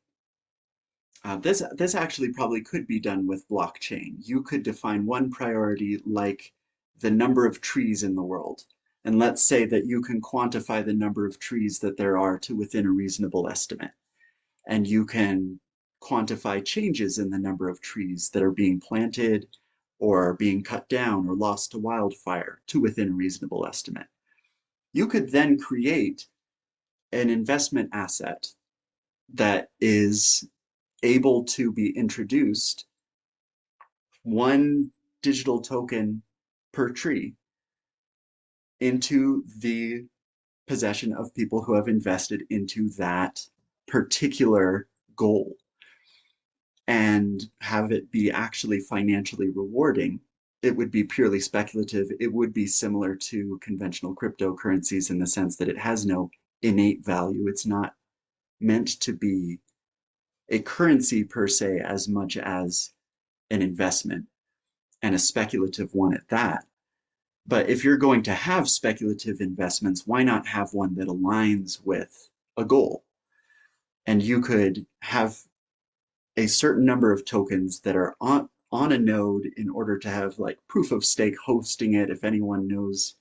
this actually probably could be done with blockchain. You could define one priority like the number of trees in the world. And let's say that you can quantify the number of trees that there are to within a reasonable estimate. And you can quantify changes in the number of trees that are being planted or being cut down or lost to wildfire to within a reasonable estimate. You could then create an investment asset that is able to be introduced one digital token per tree into the possession of people who have invested into that particular goal and have it be actually financially rewarding. It would be purely speculative. It would be similar to conventional cryptocurrencies in the sense that it has no innate value. It's not meant to be a currency per se as much as an investment, and a speculative one at that. But if you're going to have speculative investments, why not have one that aligns with a goal? And you could have a certain number of tokens that are on a node in order to have like proof of stake hosting it. If anyone knows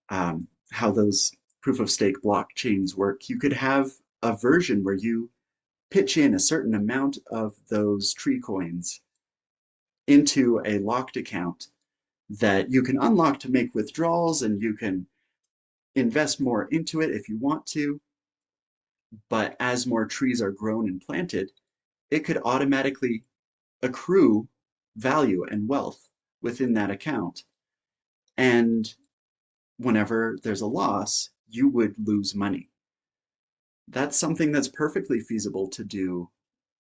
how those proof of stake blockchains work, you could have a version where you pitch in a certain amount of those tree coins into a locked account that you can unlock to make withdrawals, and you can invest more into it if you want to. But as more trees are grown and planted, it could automatically accrue value and wealth within that account. And whenever there's a loss, you would lose money. That's something that's perfectly feasible to do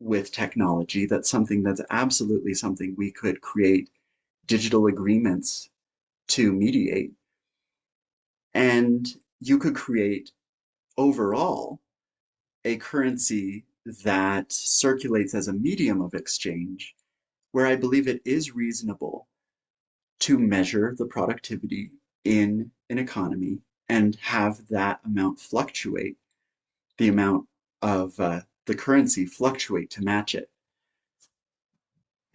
with technology. That's something that's absolutely something we could create digital agreements to mediate. And you could create overall a currency that circulates as a medium of exchange, where I believe it is reasonable to measure the productivity in an economy and have that amount fluctuate, the amount of the currency fluctuate to match it.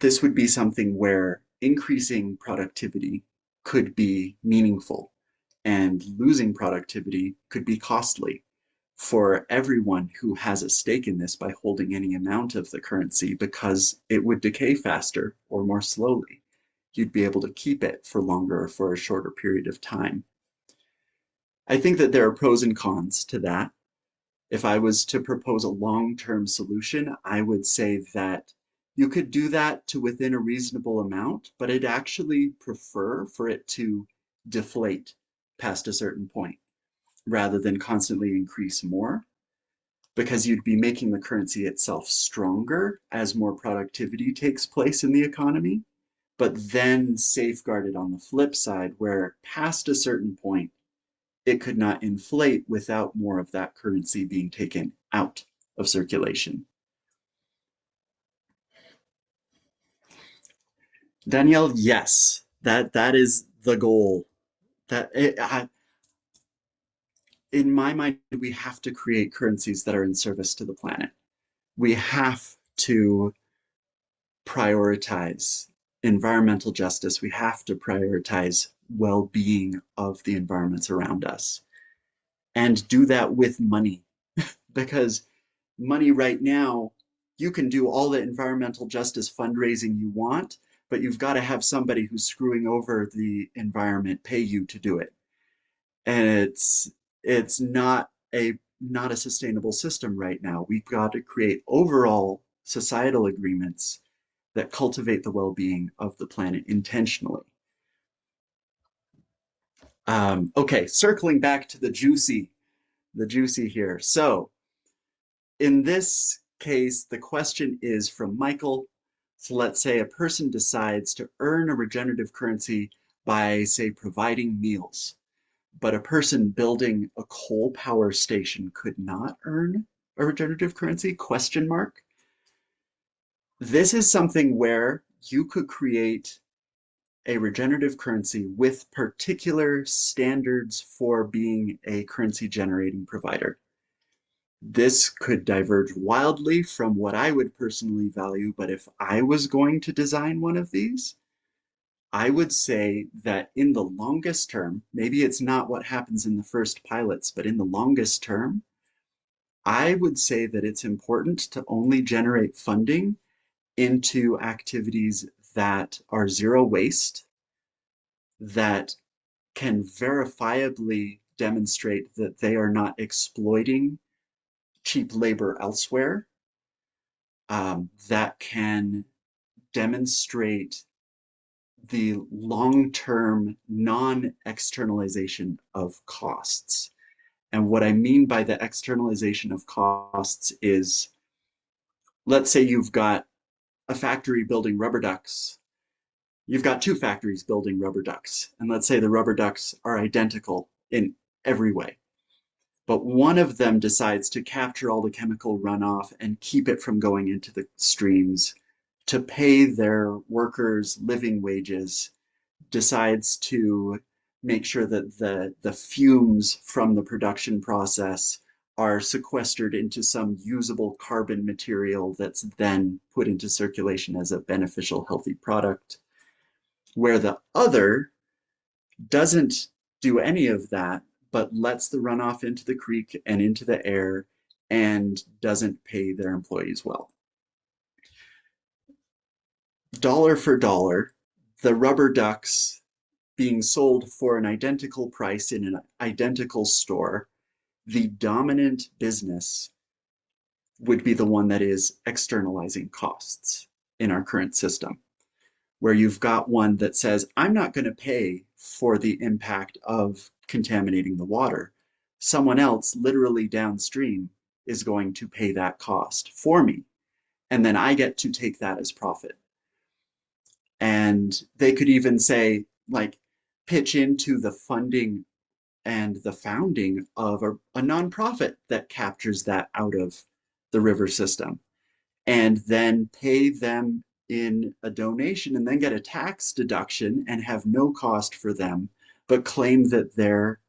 This would be something where increasing productivity could be meaningful and losing productivity could be costly for everyone who has a stake in this by holding any amount of the currency, because it would decay faster or more slowly. You'd be able to keep it for longer or for a shorter period of time. I think that there are pros and cons to that. If I was to propose a long-term solution, I would say that you could do that to within a reasonable amount, but I'd actually prefer for it to deflate past a certain point rather than constantly increase more, because you'd be making the currency itself stronger as more productivity takes place in the economy, but then safeguarded on the flip side where past a certain point, it could not inflate without more of that currency being taken out of circulation. Danielle, yes, that is the goal. In my mind, we have to create currencies that are in service to the planet. We have to prioritize environmental justice. We have to prioritize well-being of the environments around us, and do that with money. Because money right now, you can do all the environmental justice fundraising you want, but you've got to have somebody who's screwing over the environment pay you to do it. and it's not a sustainable system right now. We've got to create overall societal agreements that cultivate the well-being of the planet intentionally. Okay, circling back to the juicy here. So in this case, the question is from Michael. So let's say a person decides to earn a regenerative currency by, say, providing meals, but a person building a coal power station could not earn a regenerative currency, question mark. This is something where you could create a regenerative currency with particular standards for being a currency generating provider. This could diverge wildly from what I would personally value, but if I was going to design one of these, I would say that in the longest term, maybe it's not what happens in the first pilots, but in the longest term, I would say that it's important to only generate funding into activities that are zero waste, that can verifiably demonstrate that they are not exploiting cheap labor elsewhere, that can demonstrate the long-term non-externalization of costs. And what I mean by the externalization of costs is, let's say you've got a factory building rubber ducks. You've got two factories building rubber ducks, and let's say the rubber ducks are identical in every way. But one of them decides to capture all the chemical runoff and keep it from going into the streams, to pay their workers living wages, decides to make sure that the fumes from the production process are sequestered into some usable carbon material that's then put into circulation as a beneficial, healthy product, where the other doesn't do any of that, but lets the runoff into the creek and into the air and doesn't pay their employees well. Dollar for dollar, the rubber ducks being sold for an identical price in an identical store, the dominant business would be the one that is externalizing costs in our current system, where you've got one that says, I'm not going to pay for the impact of contaminating the water. Someone else, literally downstream, is going to pay that cost for me. And then I get to take that as profit. And they could even say, like, pitch into the funding and the founding of a nonprofit that captures that out of the river system, and then pay them in a donation and then get a tax deduction and have no cost for them, but claim that they're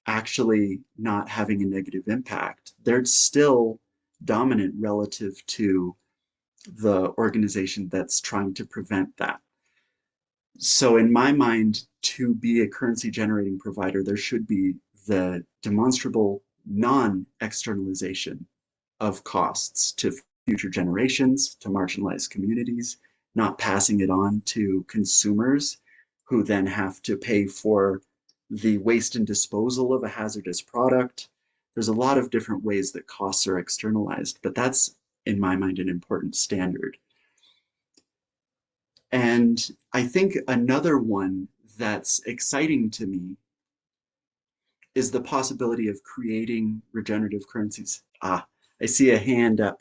actually not having a negative impact. They're still dominant relative to the organization that's trying to prevent that. So in my mind, to be a currency generating provider, there should be the demonstrable non-externalization of costs to future generations, to marginalized communities, not passing it on to consumers who then have to pay for the waste and disposal of a hazardous product. There's a lot of different ways that costs are externalized, but that's, in my mind, an important standard. And I think another one that's exciting to me is the possibility of creating regenerative currencies. Ah, I see a hand up.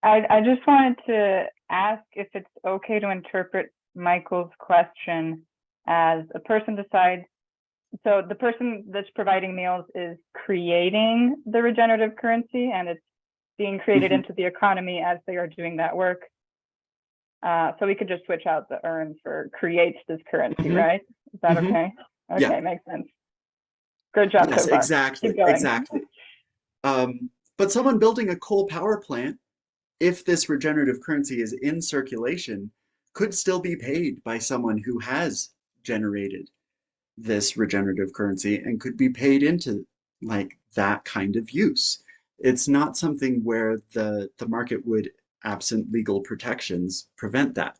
I just wanted to ask if it's okay to interpret Michael's question as a person decides, so the person that's providing meals is creating the regenerative currency and it's being created into the economy as they are doing that work. So we could just switch out the earn for creates this currency, right? Is that okay? Okay, Yeah. makes sense. Good job Yes, so far. exactly, Keep going. exactly. But someone building a coal power plant, if this regenerative currency is in circulation, could still be paid by someone who has generated this regenerative currency and could be paid into like that kind of use. It's not something where the market would, absent legal protections, prevent that.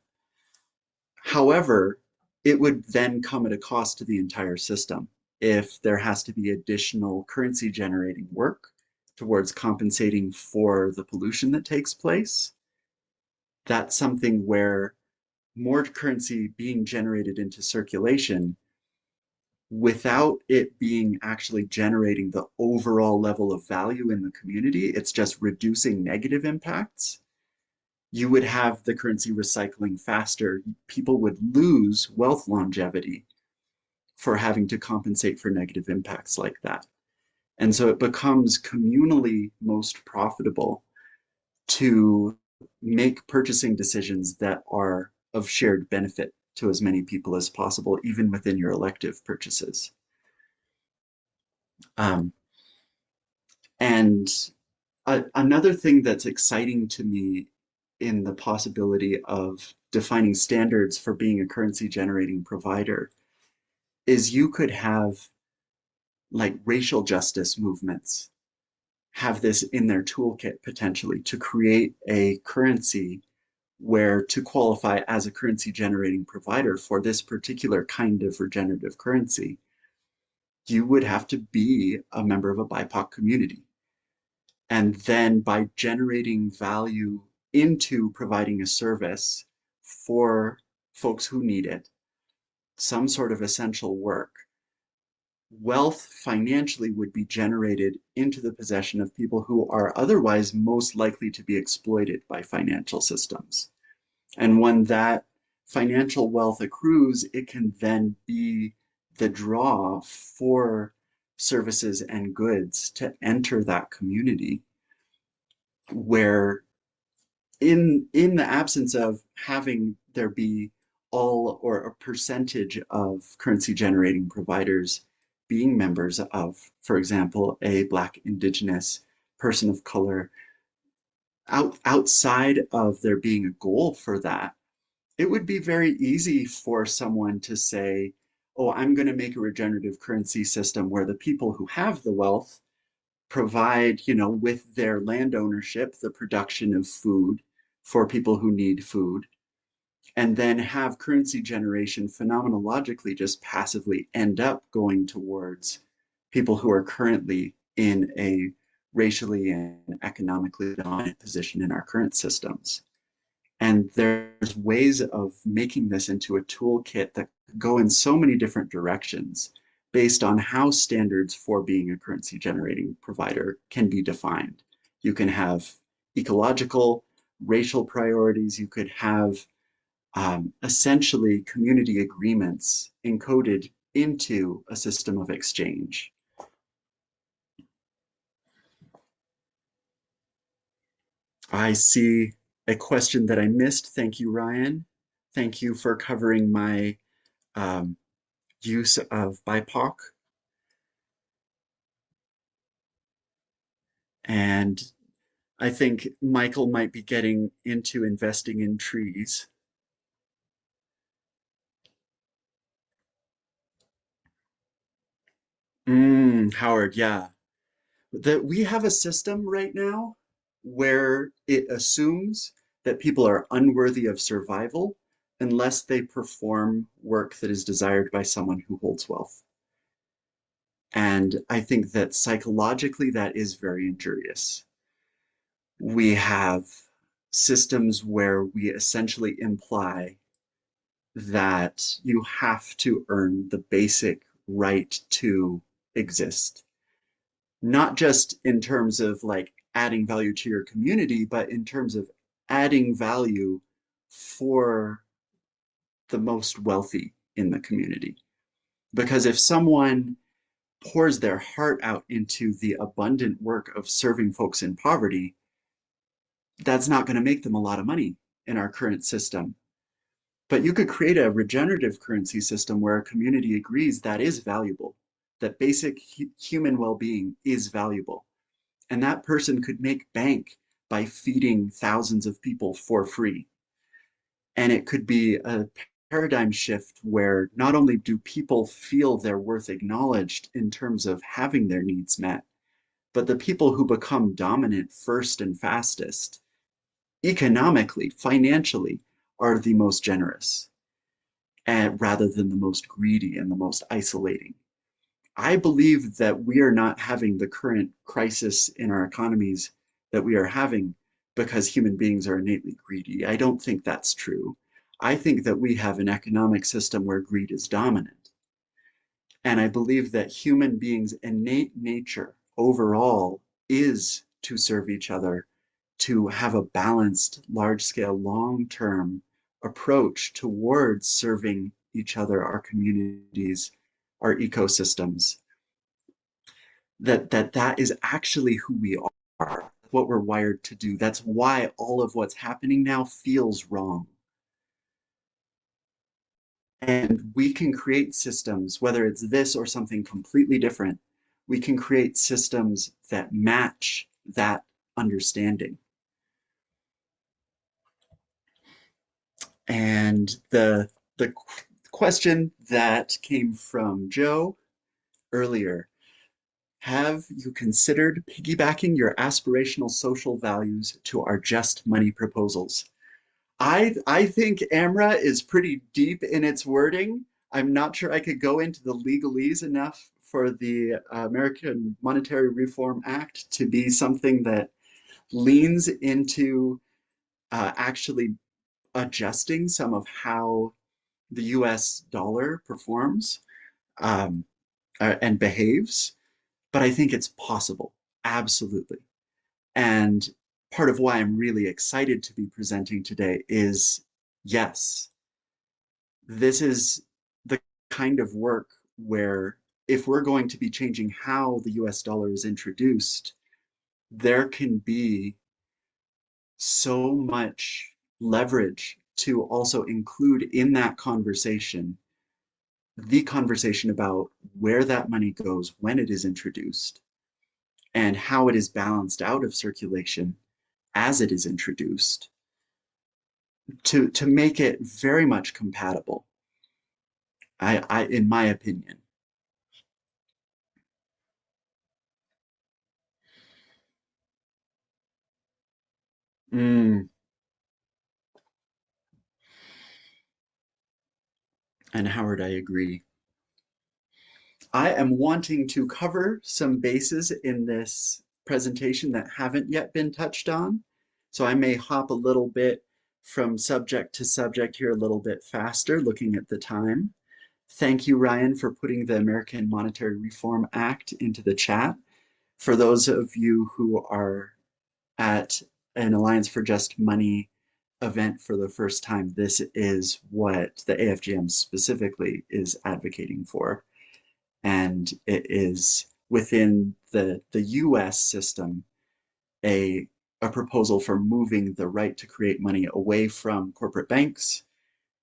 However, it would then come at a cost to the entire system. If there has to be additional currency generating work towards compensating for the pollution that takes place, that's something where more currency being generated into circulation without it being actually generating the overall level of value in the community, it's just reducing negative impacts. You would have the currency recycling faster. People would lose wealth longevity for having to compensate for negative impacts like that. And so it becomes communally most profitable to make purchasing decisions that are of shared benefit to as many people as possible, even within your elective purchases. And another thing that's exciting to me in the possibility of defining standards for being a currency generating provider is you could have like racial justice movements have this in their toolkit potentially to create a currency where to qualify as a currency generating provider for this particular kind of regenerative currency, you would have to be a member of a BIPOC community. And then by generating value into providing a service for folks who need it, some sort of essential work, wealth financially would be generated into the possession of people who are otherwise most likely to be exploited by financial systems. And when that financial wealth accrues, it can then be the draw for services and goods to enter that community where in the absence of having there be all or a percentage of currency generating providers being members of, for example, a Black, Indigenous, person of color, outside of there being a goal for that, it would be very easy for someone to say, oh, I'm going to make a regenerative currency system where the people who have the wealth provide, with their land ownership, the production of food for people who need food, and then have currency generation phenomenologically just passively end up going towards people who are currently in a racially and economically dominant position in our current systems. And there's ways of making this into a toolkit that go in so many different directions based on how standards for being a currency generating provider can be defined. You can have ecological, racial priorities. You could have essentially community agreements encoded into a system of exchange. I see a question that I missed. Thank you, Ryan. Thank you for covering my use of BIPOC. And I think Michael might be getting into investing in trees. Howard, yeah. That we have a system right now where it assumes that people are unworthy of survival unless they perform work that is desired by someone who holds wealth. And I think that psychologically that is very injurious. We have systems where we essentially imply that you have to earn the basic right to exist. Not just in terms of like adding value to your community, but in terms of adding value for the most wealthy in the community. Because if someone pours their heart out into the abundant work of serving folks in poverty, that's not going to make them a lot of money in our current system. But you could create a regenerative currency system where a community agrees that is valuable, that basic human well-being is valuable. And that person could make bank by feeding thousands of people for free. And it could be a paradigm shift where not only do people feel their worth acknowledged in terms of having their needs met, but the people who become dominant first and fastest, economically, financially, are the most generous. and rather than the most greedy and the most isolating. I believe that we are not having the current crisis in our economies that we are having because human beings are innately greedy. I don't think that's true. I think that we have an economic system where greed is dominant. And I believe that human beings' innate nature overall is to serve each other, to have a balanced, large-scale, long-term approach towards serving each other, our communities, our ecosystems. That is actually who we are, what we're wired to do. That's why all of what's happening now feels wrong. And we can create systems, whether it's this or something completely different, we can create systems that match that understanding. And the question that came from Joe earlier, have you considered piggybacking your aspirational social values to our just money proposals? I think AMRA is pretty deep in its wording. I'm not sure I could go into the legalese enough for the American Monetary Reform Act to be something that leans into actually adjusting some of how the US dollar performs and behaves. But I think it's possible, absolutely. And part of why I'm really excited to be presenting today is, yes, this is the kind of work where if we're going to be changing how the US dollar is introduced, there can be so much leverage to also include in that conversation the conversation about where that money goes when it is introduced and how it is balanced out of circulation as it is introduced to make it very much compatible, in my opinion. Mm, and Howard, I agree. I am wanting to cover some bases in this presentation that haven't yet been touched on. So I may hop a little bit from subject to subject here a little bit faster, looking at the time. Thank you, Ryan, for putting the American Monetary Reform Act into the chat. For those of you who are at an Alliance for Just Money event for the first time, this is what the AFJM specifically is advocating for. And it is within the US system, a proposal for moving the right to create money away from corporate banks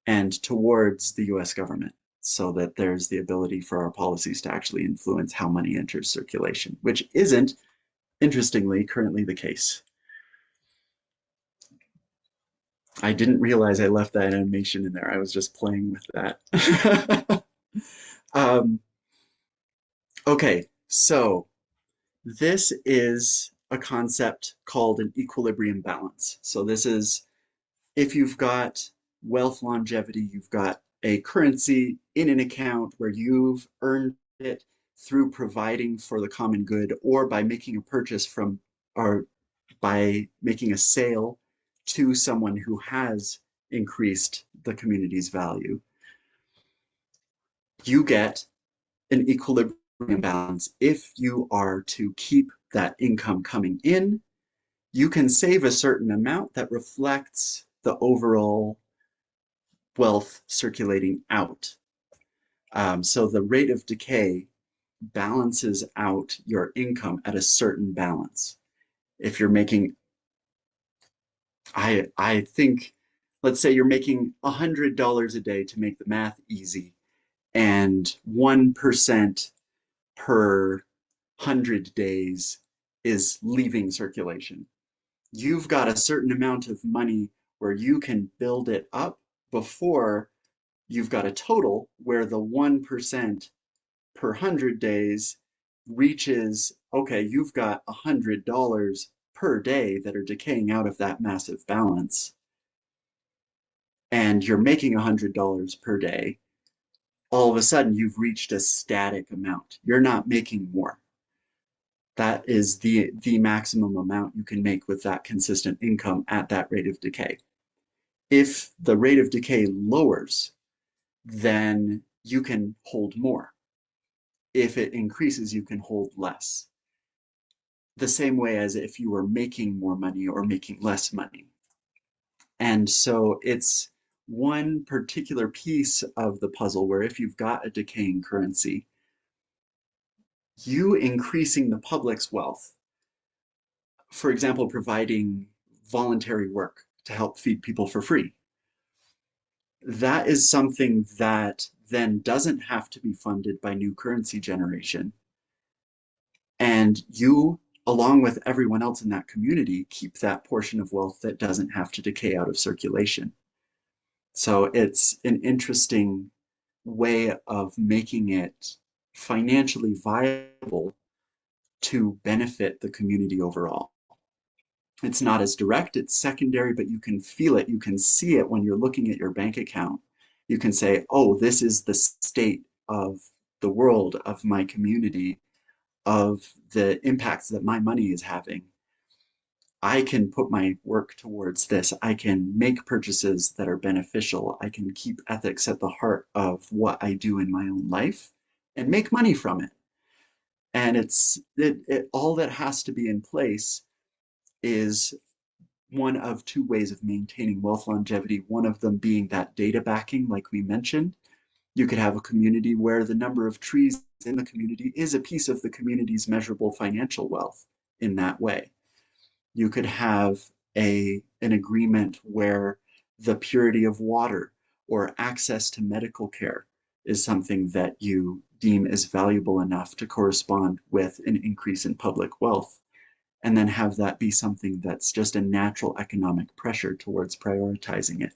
and towards the US government, so that there's the ability for our policies to actually influence how money enters circulation, which isn't, interestingly, currently the case. I didn't realize I left that animation in there. I was just playing with that. Okay, so this is a concept called an equilibrium balance. So this is if you've got wealth longevity, you've got a currency in an account where you've earned it through providing for the common good or by making a purchase from or by making a sale to someone who has increased the community's value. You get an equilibrium balance if you are to keep that income coming in. You can save a certain amount that reflects the overall wealth circulating out. So the rate of decay balances out your income at a certain balance. If you're making, I think, let's say you're making $100 a day to make the math easy, and 1% per 100 days is leaving circulation. You've got a certain amount of money where you can build it up before you've got a total where the 1% per 100 days reaches, okay, you've got $100 per day that are decaying out of that massive balance. and you're making $100 per day, all of a sudden you've reached a static amount. You're not making more. That is the maximum amount you can make with that consistent income at that rate of decay. If the rate of decay lowers, then you can hold more. If it increases, you can hold less. The same way as if you were making more money or making less money. And so it's one particular piece of the puzzle where if you've got a decaying currency, you increasing the public's wealth, for example, providing voluntary work to help feed people for free, that is something that then doesn't have to be funded by new currency generation. And you, along with everyone else in that community, keep that portion of wealth that doesn't have to decay out of circulation. So it's an interesting way of making it financially viable to benefit the community overall. It's not as direct, it's secondary, but you can feel it, you can see it when you're looking at your bank account. You can say, oh, this is the state of the world, of my community, of the impacts that my money is having. I can put my work towards this. I can make purchases that are beneficial. I can keep ethics at the heart of what I do in my own life and make money from it. And all that has to be in place is one of two ways of maintaining wealth longevity, one of them being that data backing, like we mentioned. You could have a community where the number of trees in the community is a piece of the community's measurable financial wealth in that way. You could have an agreement where the purity of water or access to medical care is something that you deem as valuable enough to correspond with an increase in public wealth, and then have that be something that's just a natural economic pressure towards prioritizing it.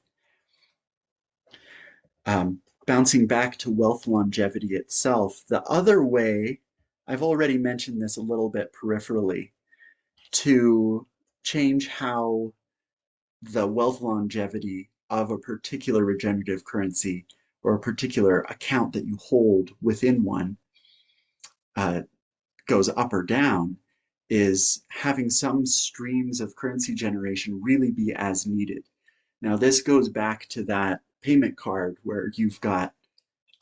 Bouncing back to wealth longevity itself, the other way, I've already mentioned this a little bit peripherally, to change how the wealth longevity of a particular regenerative currency or a particular account that you hold within one goes up or down is having some streams of currency generation really be as needed. Now, this goes back to that payment card where you've got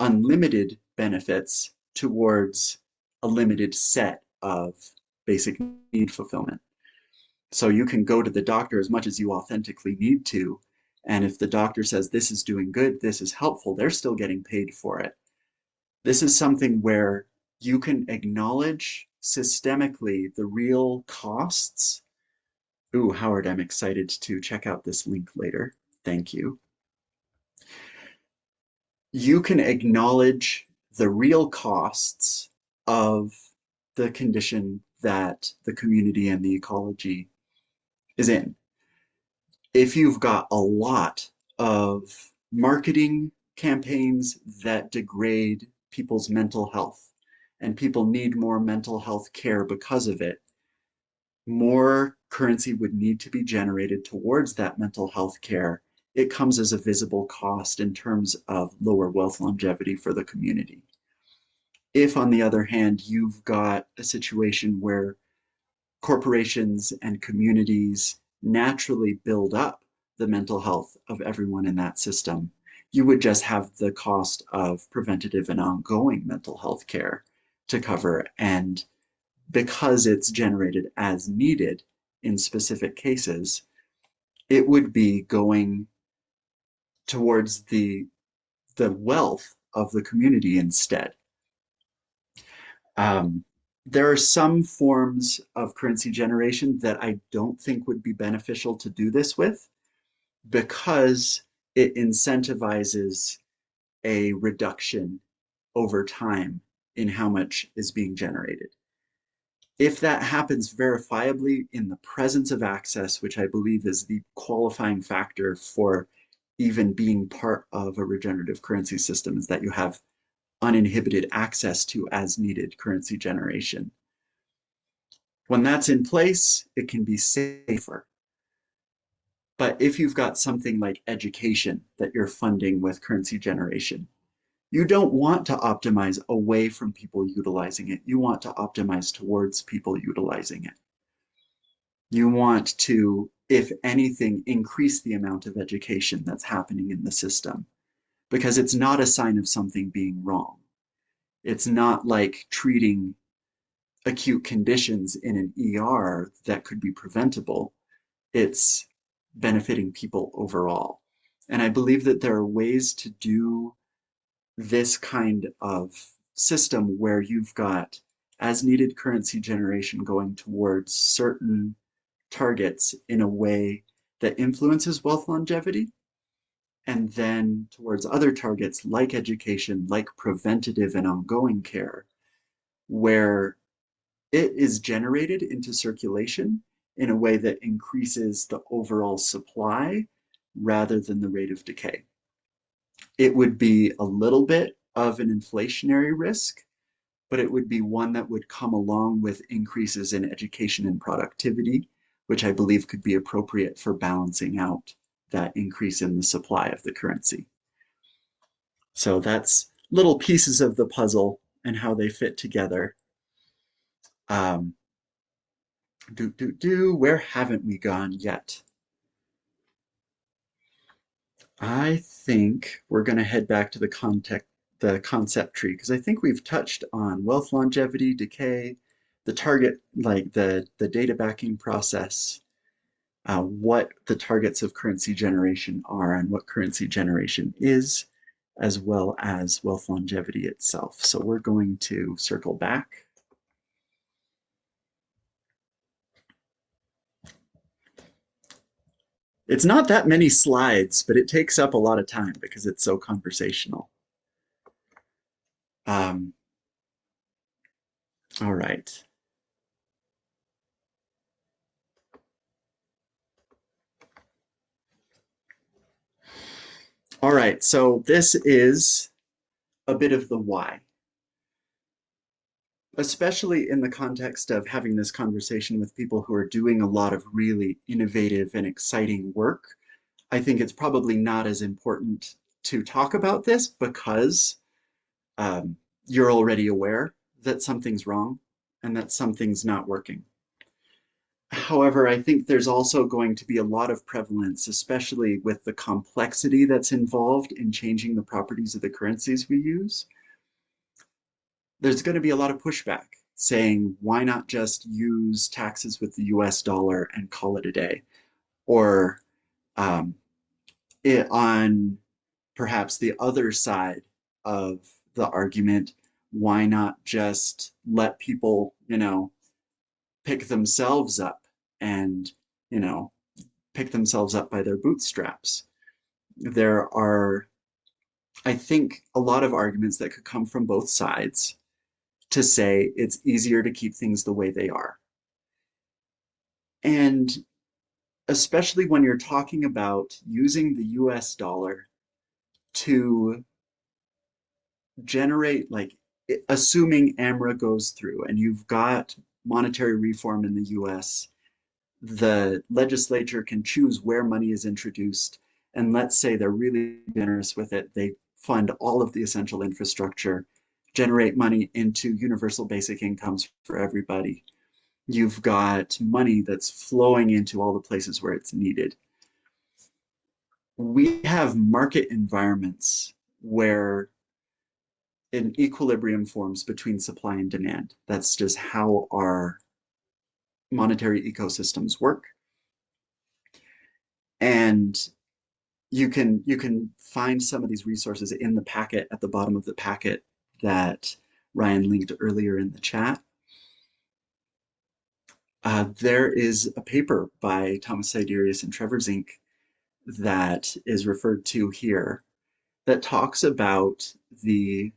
unlimited benefits towards a limited set of basic need fulfillment. So you can go to the doctor as much as you authentically need to. And if the doctor says this is doing good, this is helpful, they're still getting paid for it. This is something where you can acknowledge systemically the real costs. Ooh, Howard, I'm excited to check out this link later. Thank you. You can acknowledge the real costs of the condition that the community and the ecology is in. If you've got a lot of marketing campaigns that degrade people's mental health and people need more mental health care because of it, more currency would need to be generated towards that mental health care. It comes as a visible cost in terms of lower wealth longevity for the community. If, on the other hand, you've got a situation where corporations and communities naturally build up the mental health of everyone in that system, you would just have the cost of preventative and ongoing mental health care to cover. And because it's generated as needed in specific cases, it would be going towards the wealth of the community instead. There are some forms of currency generation that I don't think would be beneficial to do this with because it incentivizes a reduction over time in how much is being generated. If that happens verifiably in the presence of access, which I believe is the qualifying factor for even being part of a regenerative currency system, is that you have uninhibited access to as needed currency generation. When that's in place, it can be safer. But if you've got something like education that you're funding with currency generation, you don't want to optimize away from people utilizing it. You want to optimize towards people utilizing it. You want to, if anything, increase the amount of education that's happening in the system, because it's not a sign of something being wrong. It's not like treating acute conditions in an ER that could be preventable. It's benefiting people overall. And I believe that there are ways to do this kind of system where you've got as needed currency generation going towards certain targets in a way that influences wealth longevity, and then towards other targets like education, like preventative and ongoing care, where it is generated into circulation in a way that increases the overall supply rather than the rate of decay. It would be a little bit of an inflationary risk, but it would be one that would come along with increases in education and productivity, which I believe could be appropriate for balancing out that increase in the supply of the currency. So that's little pieces of the puzzle and how they fit together. Where haven't we gone yet? I think we're going to head back to the concept tree, because I think we've touched on wealth longevity, decay, the target, like the data backing process, what the targets of currency generation are and what currency generation is, as well as wealth longevity itself. So we're going to circle back. It's not that many slides, but it takes up a lot of time because it's so conversational. All right. All right, so this is a bit of the why. Especially in the context of having this conversation with people who are doing a lot of really innovative and exciting work, I think it's probably not as important to talk about this because you're already aware that something's wrong and that something's not working. However, I think there's also going to be a lot of prevalence, especially with the complexity that's involved in changing the properties of the currencies we use. There's going to be a lot of pushback saying, why not just use taxes with the US dollar and call it a day? Or on perhaps the other side of the argument, why not just let people, pick themselves up and, pick themselves up by their bootstraps? There are, I think, a lot of arguments that could come from both sides to say it's easier to keep things the way they are. And especially when you're talking about using the US dollar to generate, like, assuming AMRA goes through and you've got monetary reform in the US, the legislature can choose where money is introduced. And let's say they're really generous with it. They fund all of the essential infrastructure, generate money into universal basic incomes for everybody. You've got money that's flowing into all the places where it's needed. We have market environments where an equilibrium forms between supply and demand. That's just how our monetary ecosystems work. And you can find some of these resources in the packet at the bottom of the packet that Ryan linked earlier in the chat. There is a paper by Thomas Siderius and Trevor Zink that is referred to here that talks about the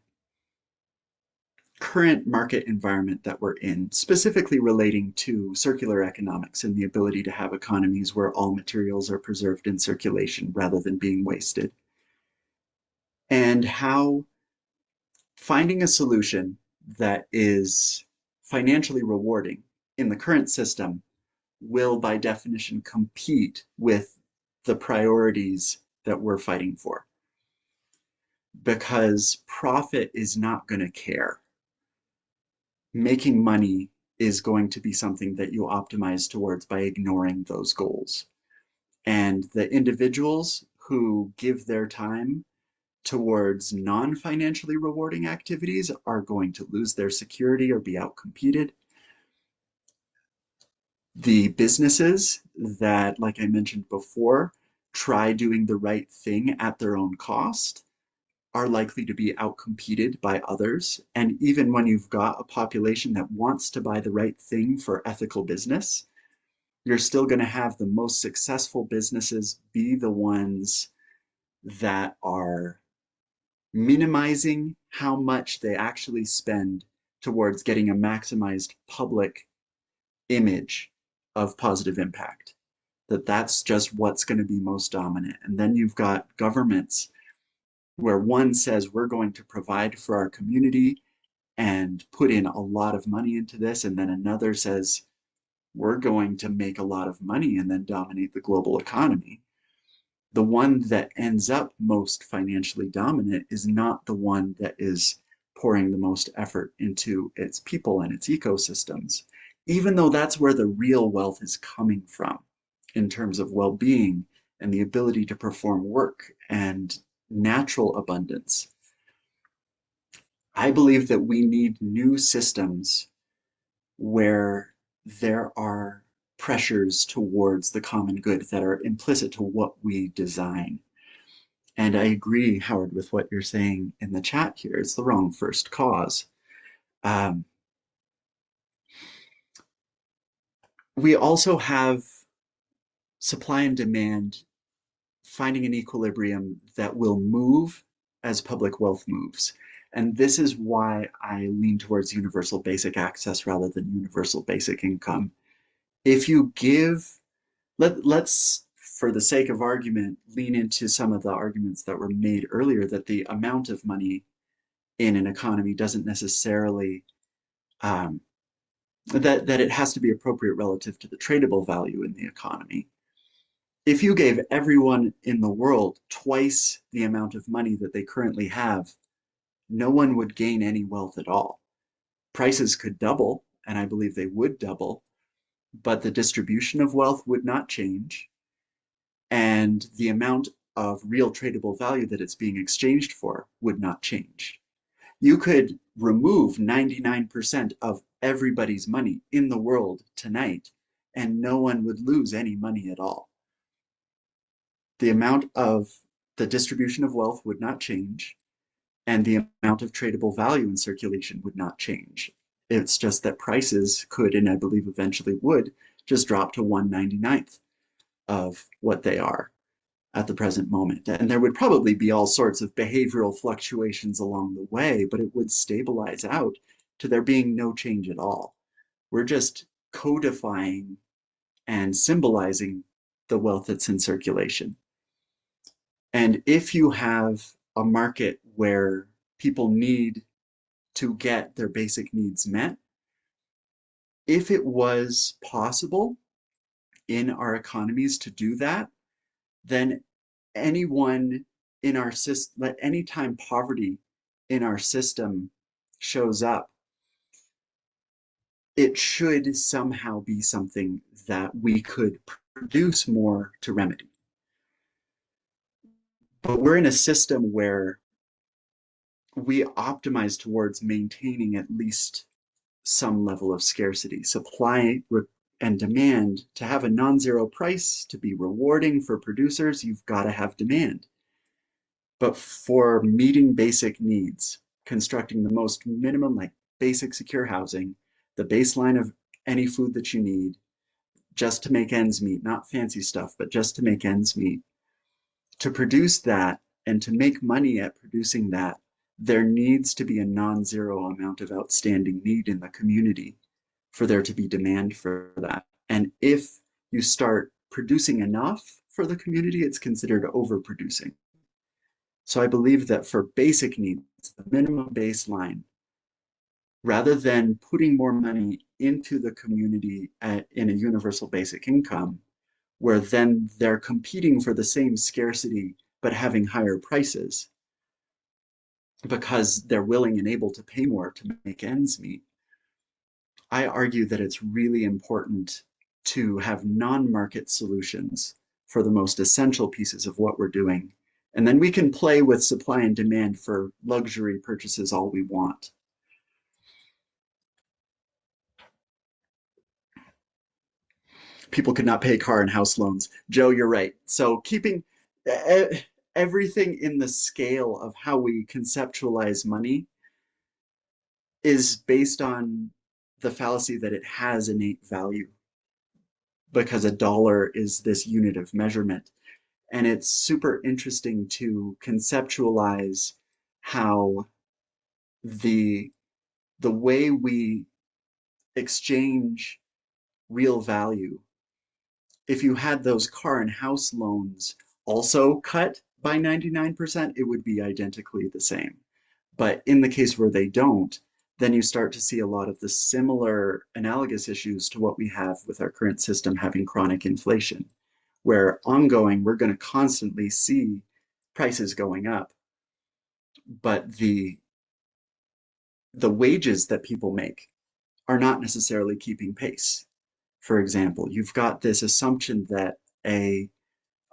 current market environment that we're in, specifically relating to circular economics and the ability to have economies where all materials are preserved in circulation rather than being wasted. And how finding a solution that is financially rewarding in the current system will by definition compete with the priorities that we're fighting for. Because profit is not going to care. Making money is going to be something that you optimize towards by ignoring those goals. And the individuals who give their time towards non-financially rewarding activities are going to lose their security or be outcompeted. The businesses that, like I mentioned before, try doing the right thing at their own cost are likely to be outcompeted by others. And even when you've got a population that wants to buy the right thing for ethical business, you're still going to have the most successful businesses be the ones that are minimizing how much they actually spend towards getting a maximized public image of positive impact. That's just what's going to be most dominant. And then you've got governments where one says we're going to provide for our community and put in a lot of money into this, and then another says we're going to make a lot of money and then dominate the global economy. The one that ends up most financially dominant is not the one that is pouring the most effort into its people and its ecosystems, even though that's where the real wealth is coming from in terms of well-being and the ability to perform work and natural abundance. I believe that we need new systems where there are pressures towards the common good that are implicit to what we design. And I agree, Howard, with what you're saying in the chat here. It's the wrong first cause. We also have supply and demand finding an equilibrium that will move as public wealth moves. And this is why I lean towards universal basic access rather than universal basic income. If you give, let's, for the sake of argument, lean into some of the arguments that were made earlier that the amount of money in an economy doesn't necessarily, that it has to be appropriate relative to the tradable value in the economy. If you gave everyone in the world twice the amount of money that they currently have, no one would gain any wealth at all. Prices could double, and I believe they would double, but the distribution of wealth would not change, and the amount of real tradable value that it's being exchanged for would not change. You could remove 99% of everybody's money in the world tonight, and no one would lose any money at all. The amount of the distribution of wealth would not change, and the amount of tradable value in circulation would not change. It's just that prices could, and I believe eventually would, just drop to 1/99th of what they are at the present moment. And there would probably be all sorts of behavioral fluctuations along the way, but it would stabilize out to there being no change at all. We're just codifying and symbolizing the wealth that's in circulation. And if you have a market where people need to get their basic needs met, if it was possible in our economies to do that, then anyone in our system, anytime poverty in our system shows up, it should somehow be something that we could produce more to remedy. But we're in a system where we optimize towards maintaining at least some level of scarcity. Supply and demand, to have a non-zero price, to be rewarding for producers, you've got to have demand. But for meeting basic needs, constructing the most minimum, like basic secure housing, the baseline of any food that you need, just to make ends meet, not fancy stuff, but just to make ends meet. To produce that and to make money at producing that, there needs to be a non-zero amount of outstanding need in the community for there to be demand for that. And if you start producing enough for the community, it's considered overproducing. So I believe that for basic needs, the minimum baseline, rather than putting more money into the community in a universal basic income, where then they're competing for the same scarcity but having higher prices because they're willing and able to pay more to make ends meet. I argue that it's really important to have non-market solutions for the most essential pieces of what we're doing. And then we can play with supply and demand for luxury purchases all we want. People could not pay car and house loans. Joe, you're right. So keeping everything in the scale of how we conceptualize money is based on the fallacy that it has innate value, because a dollar is this unit of measurement. And it's super interesting to conceptualize how the way we exchange real value, if you had those car and house loans also cut by 99%, it would be identically the same. But in the case where they don't, then you start to see a lot of the similar analogous issues to what we have with our current system having chronic inflation, where ongoing, we're going to constantly see prices going up, but the wages that people make are not necessarily keeping pace. For example, you've got this assumption that a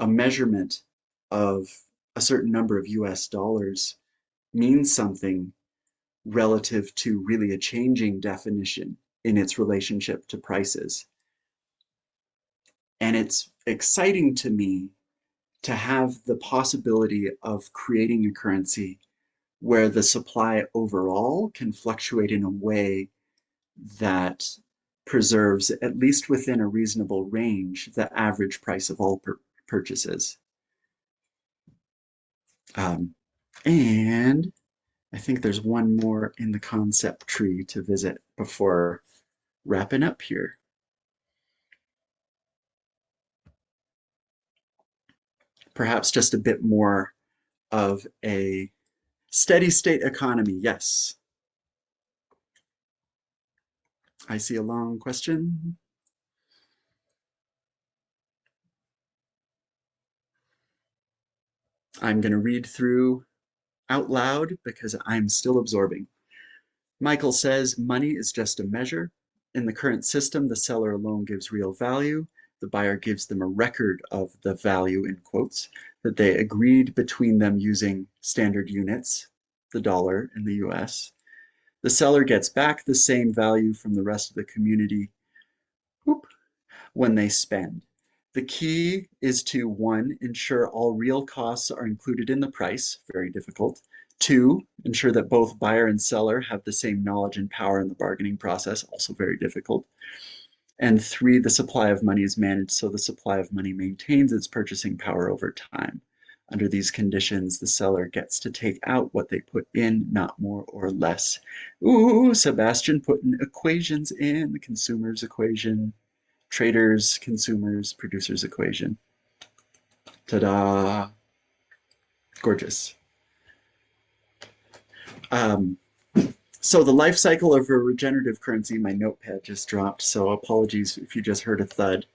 measurement of a certain number of US dollars means something relative to really a changing definition in its relationship to prices. And it's exciting to me to have the possibility of creating a currency where the supply overall can fluctuate in a way that preserves, at least within a reasonable range, the average price of all purchases. And I think there's one more in the concept tree to visit before wrapping up here. Perhaps just a bit more of a steady state economy. Yes. I see a long question. I'm going to read through out loud because I'm still absorbing. Michael says, money is just a measure. In the current system, the seller alone gives real value. The buyer gives them a record of the value, in quotes, that they agreed between them using standard units, the dollar in the US. The seller gets back the same value from the rest of the community when they spend. The key is to, 1, ensure all real costs are included in the price, very difficult. 2, ensure that both buyer and seller have the same knowledge and power in the bargaining process, also very difficult. And 3, the supply of money is managed so the supply of money maintains its purchasing power over time. Under these conditions, the seller gets to take out what they put in, not more or less. Ooh, Sebastian putting equations in, the consumer's equation, traders, consumers, producers equation. Ta-da! Gorgeous. So the life cycle of a regenerative currency, my notepad just dropped, so apologies if you just heard a thud.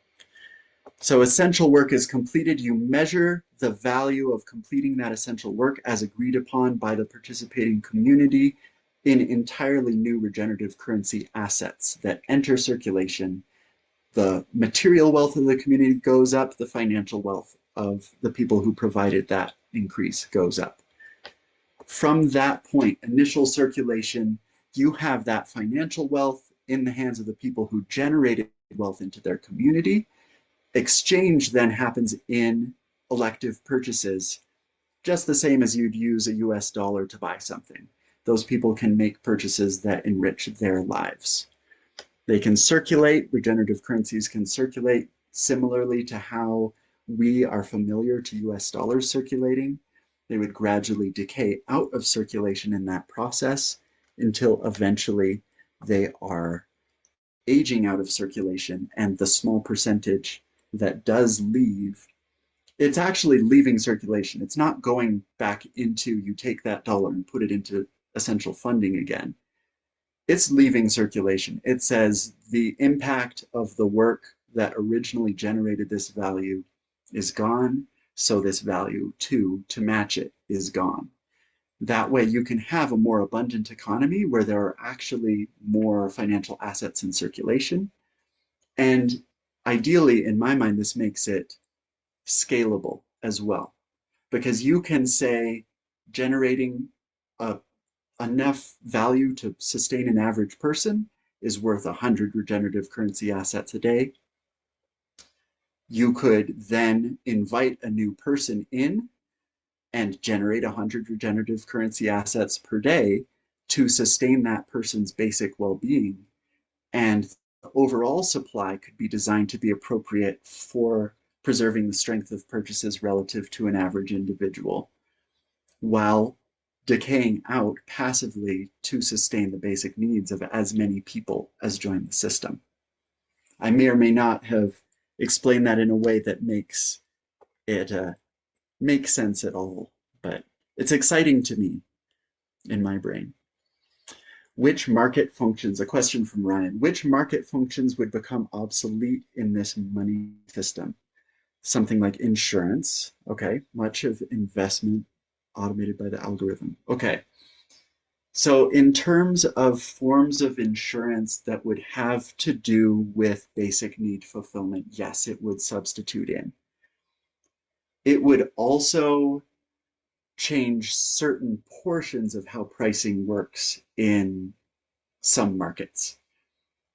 So essential work is completed. You measure the value of completing that essential work as agreed upon by the participating community in entirely new regenerative currency assets that enter circulation. The material wealth of the community goes up, the financial wealth of the people who provided that increase goes up. From that point, initial circulation, you have that financial wealth in the hands of the people who generated wealth into their community. Exchange then happens in elective purchases, just the same as you'd use a US dollar to buy something. Those people can make purchases that enrich their lives. They can circulate, regenerative currencies can circulate similarly to how we are familiar to US dollars circulating. They would gradually decay out of circulation in that process until eventually they are aging out of circulation, and the small percentage that does leave, it's actually leaving circulation. It's not going back into, you take that dollar and put it into essential funding again. It's leaving circulation. It says the impact of the work that originally generated this value is gone, so this value too, to match it, is gone. That way you can have a more abundant economy where there are actually more financial assets in circulation. And ideally, in my mind, this makes it scalable as well, because you can say generating enough value to sustain an average person is worth 100 regenerative currency assets a day. You could then invite a new person in and generate 100 regenerative currency assets per day to sustain that person's basic well-being. And the overall supply could be designed to be appropriate for preserving the strength of purchases relative to an average individual, while decaying out passively to sustain the basic needs of as many people as join the system. I may or may not have explained that in a way that makes it make sense at all, but it's exciting to me in my brain. Which market functions, a question from Ryan, which market functions would become obsolete in this money system? Something like insurance, okay, much of investment automated by the algorithm. Okay, so in terms of forms of insurance that would have to do with basic need fulfillment, yes, it would substitute in. It would also change certain portions of how pricing works in some markets.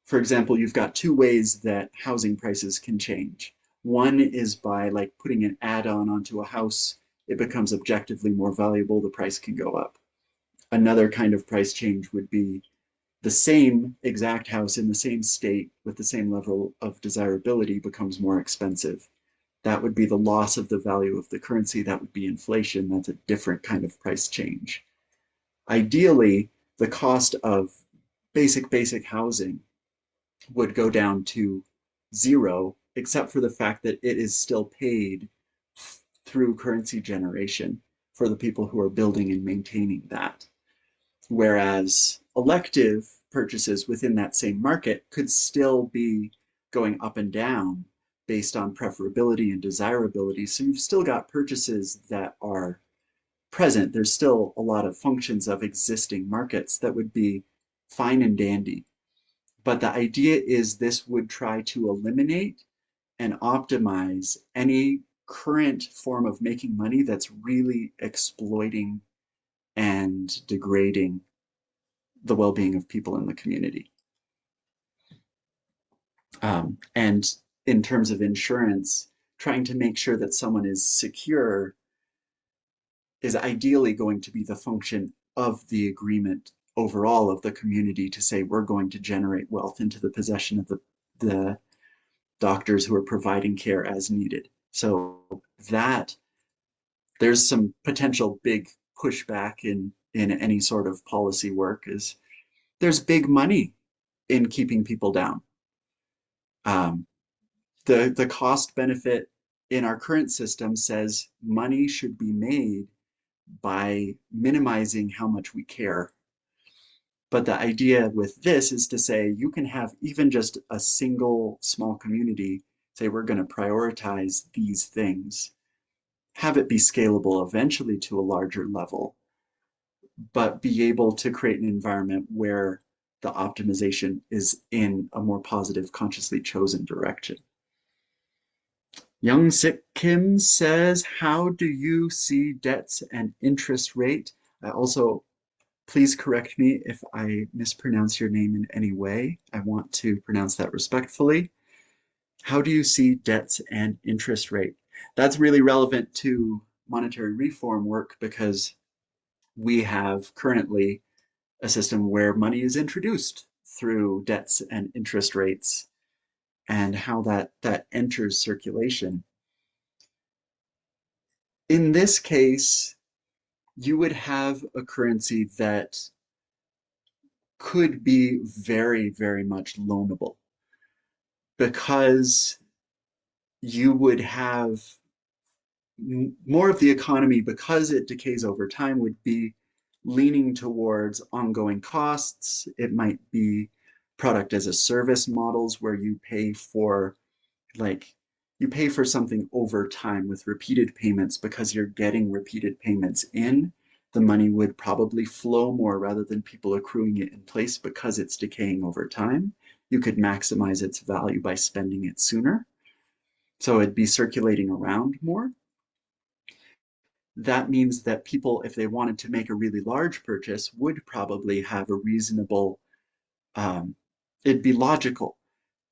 For example, you've got two ways that housing prices can change. One is by like putting an add-on onto a house, it becomes objectively more valuable, the price can go up. Another kind of price change would be the same exact house in the same state with the same level of desirability becomes more expensive. That would be the loss of the value of the currency. That would be inflation. That's a different kind of price change. Ideally, the cost of basic housing would go down to zero, except for the fact that it is still paid through currency generation for the people who are building and maintaining that. Whereas elective purchases within that same market could still be going up and down based on preferability and desirability. So you've still got purchases that are present. There's still a lot of functions of existing markets that would be fine and dandy. But the idea is this would try to eliminate and optimize any current form of making money that's really exploiting and degrading the well-being of people in the community. And in terms of insurance, trying to make sure that someone is secure is ideally going to be the function of the agreement overall of the community to say we're going to generate wealth into the possession of the doctors who are providing care as needed. So that there's some potential big pushback in any sort of policy work is there's big money in keeping people down. The cost benefit in our current system says money should be made by minimizing how much we care. But the idea with this is to say you can have even just a single small community say we're going to prioritize these things, have it be scalable eventually to a larger level, but be able to create an environment where the optimization is in a more positive, consciously chosen direction. Young Sik Kim says, how do you see debts and interest rate? I also, please correct me if I mispronounce your name in any way. I want to pronounce that respectfully. How do you see debts and interest rate? That's really relevant to monetary reform work because we have currently a system where money is introduced through debts and interest rates and how that enters circulation. In this case, you would have a currency that could be very, very much loanable because you would have more of the economy, because it decays over time, would be leaning towards ongoing costs. It might be product as a service models where you pay for like you pay for something over time with repeated payments because you're getting repeated payments in, the money would probably flow more rather than people accruing it in place because it's decaying over time. You could maximize its value by spending it sooner. So it'd be circulating around more. That means that people, if they wanted to make a really large purchase, would probably have a reasonable, it'd be logical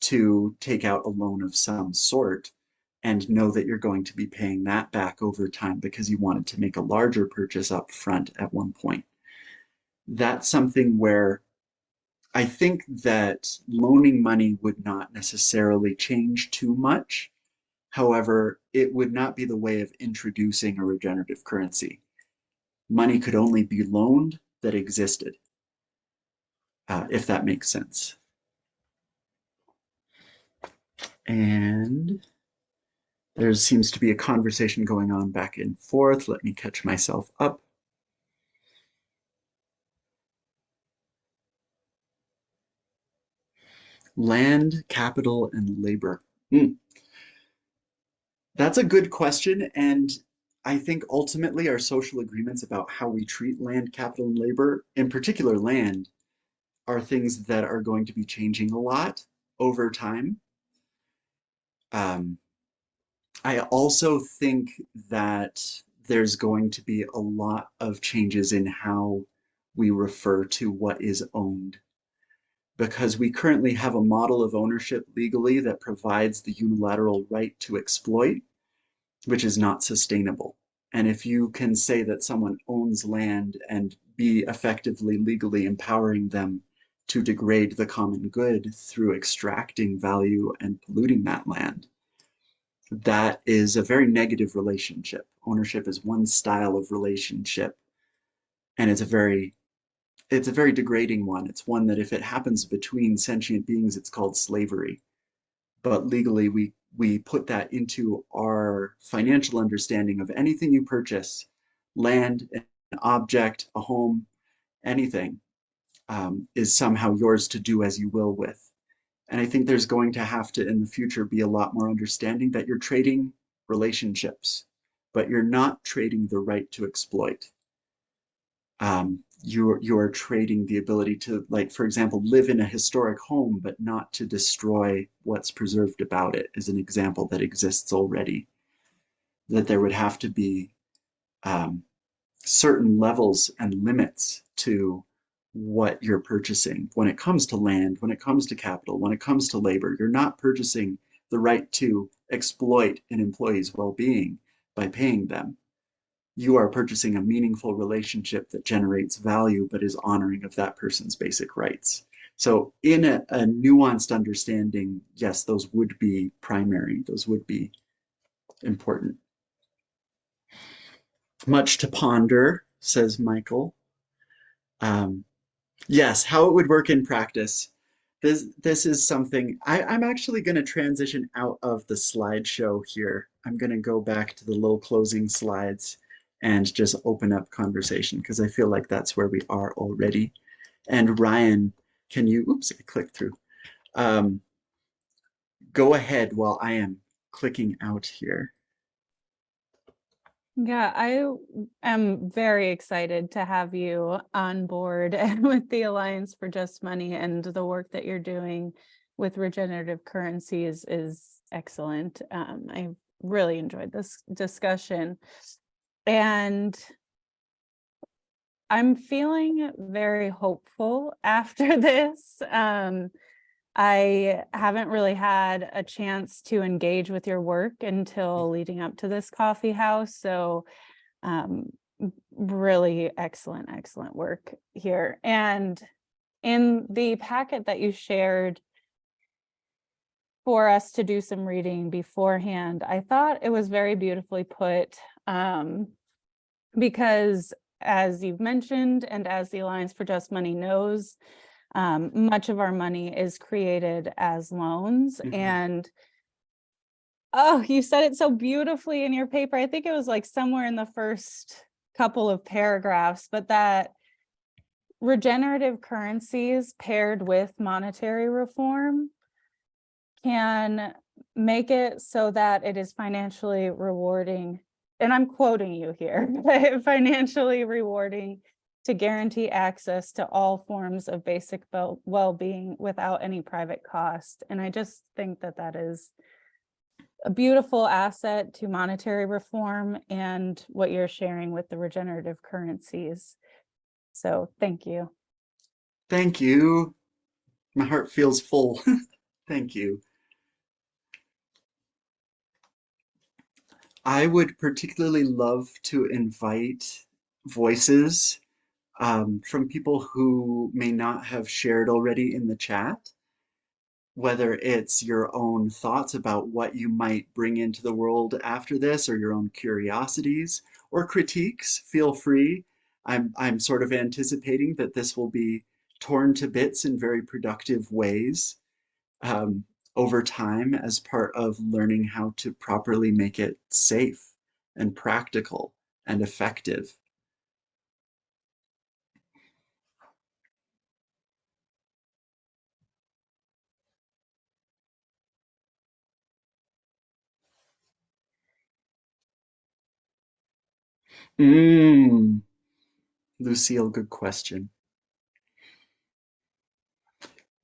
to take out a loan of some sort and know that you're going to be paying that back over time because you wanted to make a larger purchase up front at one point. That's something where I think that loaning money would not necessarily change too much. However, it would not be the way of introducing a regenerative currency. Money could only be loaned that existed, if that makes sense. And there seems to be a conversation going on back and forth. Let me catch myself up. Land, capital, and labor. That's a good question. And I think ultimately our social agreements about how we treat land, capital, and labor, in particular land, are things that are going to be changing a lot over time. I also think that there's going to be a lot of changes in how we refer to what is owned, because we currently have a model of ownership legally that provides the unilateral right to exploit, which is not sustainable. And if you can say that someone owns land and be effectively legally empowering them to degrade the common good through extracting value and polluting that land, that is a very negative relationship. Ownership is one style of relationship, and it's a very degrading one. It's one that if it happens between sentient beings, it's called slavery. But legally, we put that into our financial understanding of anything you purchase, land, an object, a home, anything, is somehow yours to do as you will with. And I think there's going to have to, in the future, be a lot more understanding that you're trading relationships, but you're not trading the right to exploit. You're trading the ability to, like, for example, live in a historic home, but not to destroy what's preserved about it, is an example that exists already. That there would have to be certain levels and limits to what you're purchasing. When it comes to land, when it comes to capital, when it comes to labor, you're not purchasing the right to exploit an employee's well-being by paying them. You are purchasing a meaningful relationship that generates value but is honoring of that person's basic rights. So in a nuanced understanding, yes, those would be primary, those would be important. Much to ponder, says Michael. Yes, how it would work in practice. This is something, I'm actually going to transition out of the slideshow here. I'm going to go back to the little closing slides and just open up conversation because I feel like that's where we are already. And Ryan, can you, oops, I clicked through. Go ahead while I am clicking out here. Yeah, I am very excited to have you on board with the Alliance for Just Money, and the work that you're doing with regenerative currencies is excellent. I really enjoyed this discussion, and I'm feeling very hopeful after this. I haven't really had a chance to engage with your work until leading up to this coffee house. So really excellent work here. And in the packet that you shared for us to do some reading beforehand, I thought it was very beautifully put, because as you've mentioned, and as the Alliance for Just Money knows, much of our money is created as loans. And oh, you said it so beautifully in your paper. I think it was like somewhere in the first couple of paragraphs, but that regenerative currencies paired with monetary reform can make it so that it is financially rewarding, and I'm quoting you here, financially rewarding to guarantee access to all forms of basic well-being without any private cost. And I just think that that is a beautiful asset to monetary reform and what you're sharing with the regenerative currencies. So thank you. Thank you. My heart feels full. Thank you. I would particularly love to invite voices from people who may not have shared already in the chat, whether it's your own thoughts about what you might bring into the world after this, or your own curiosities or critiques. Feel free. I'm sort of anticipating that this will be torn to bits in very productive ways over time as part of learning how to properly make it safe and practical and effective. Lucille, good question.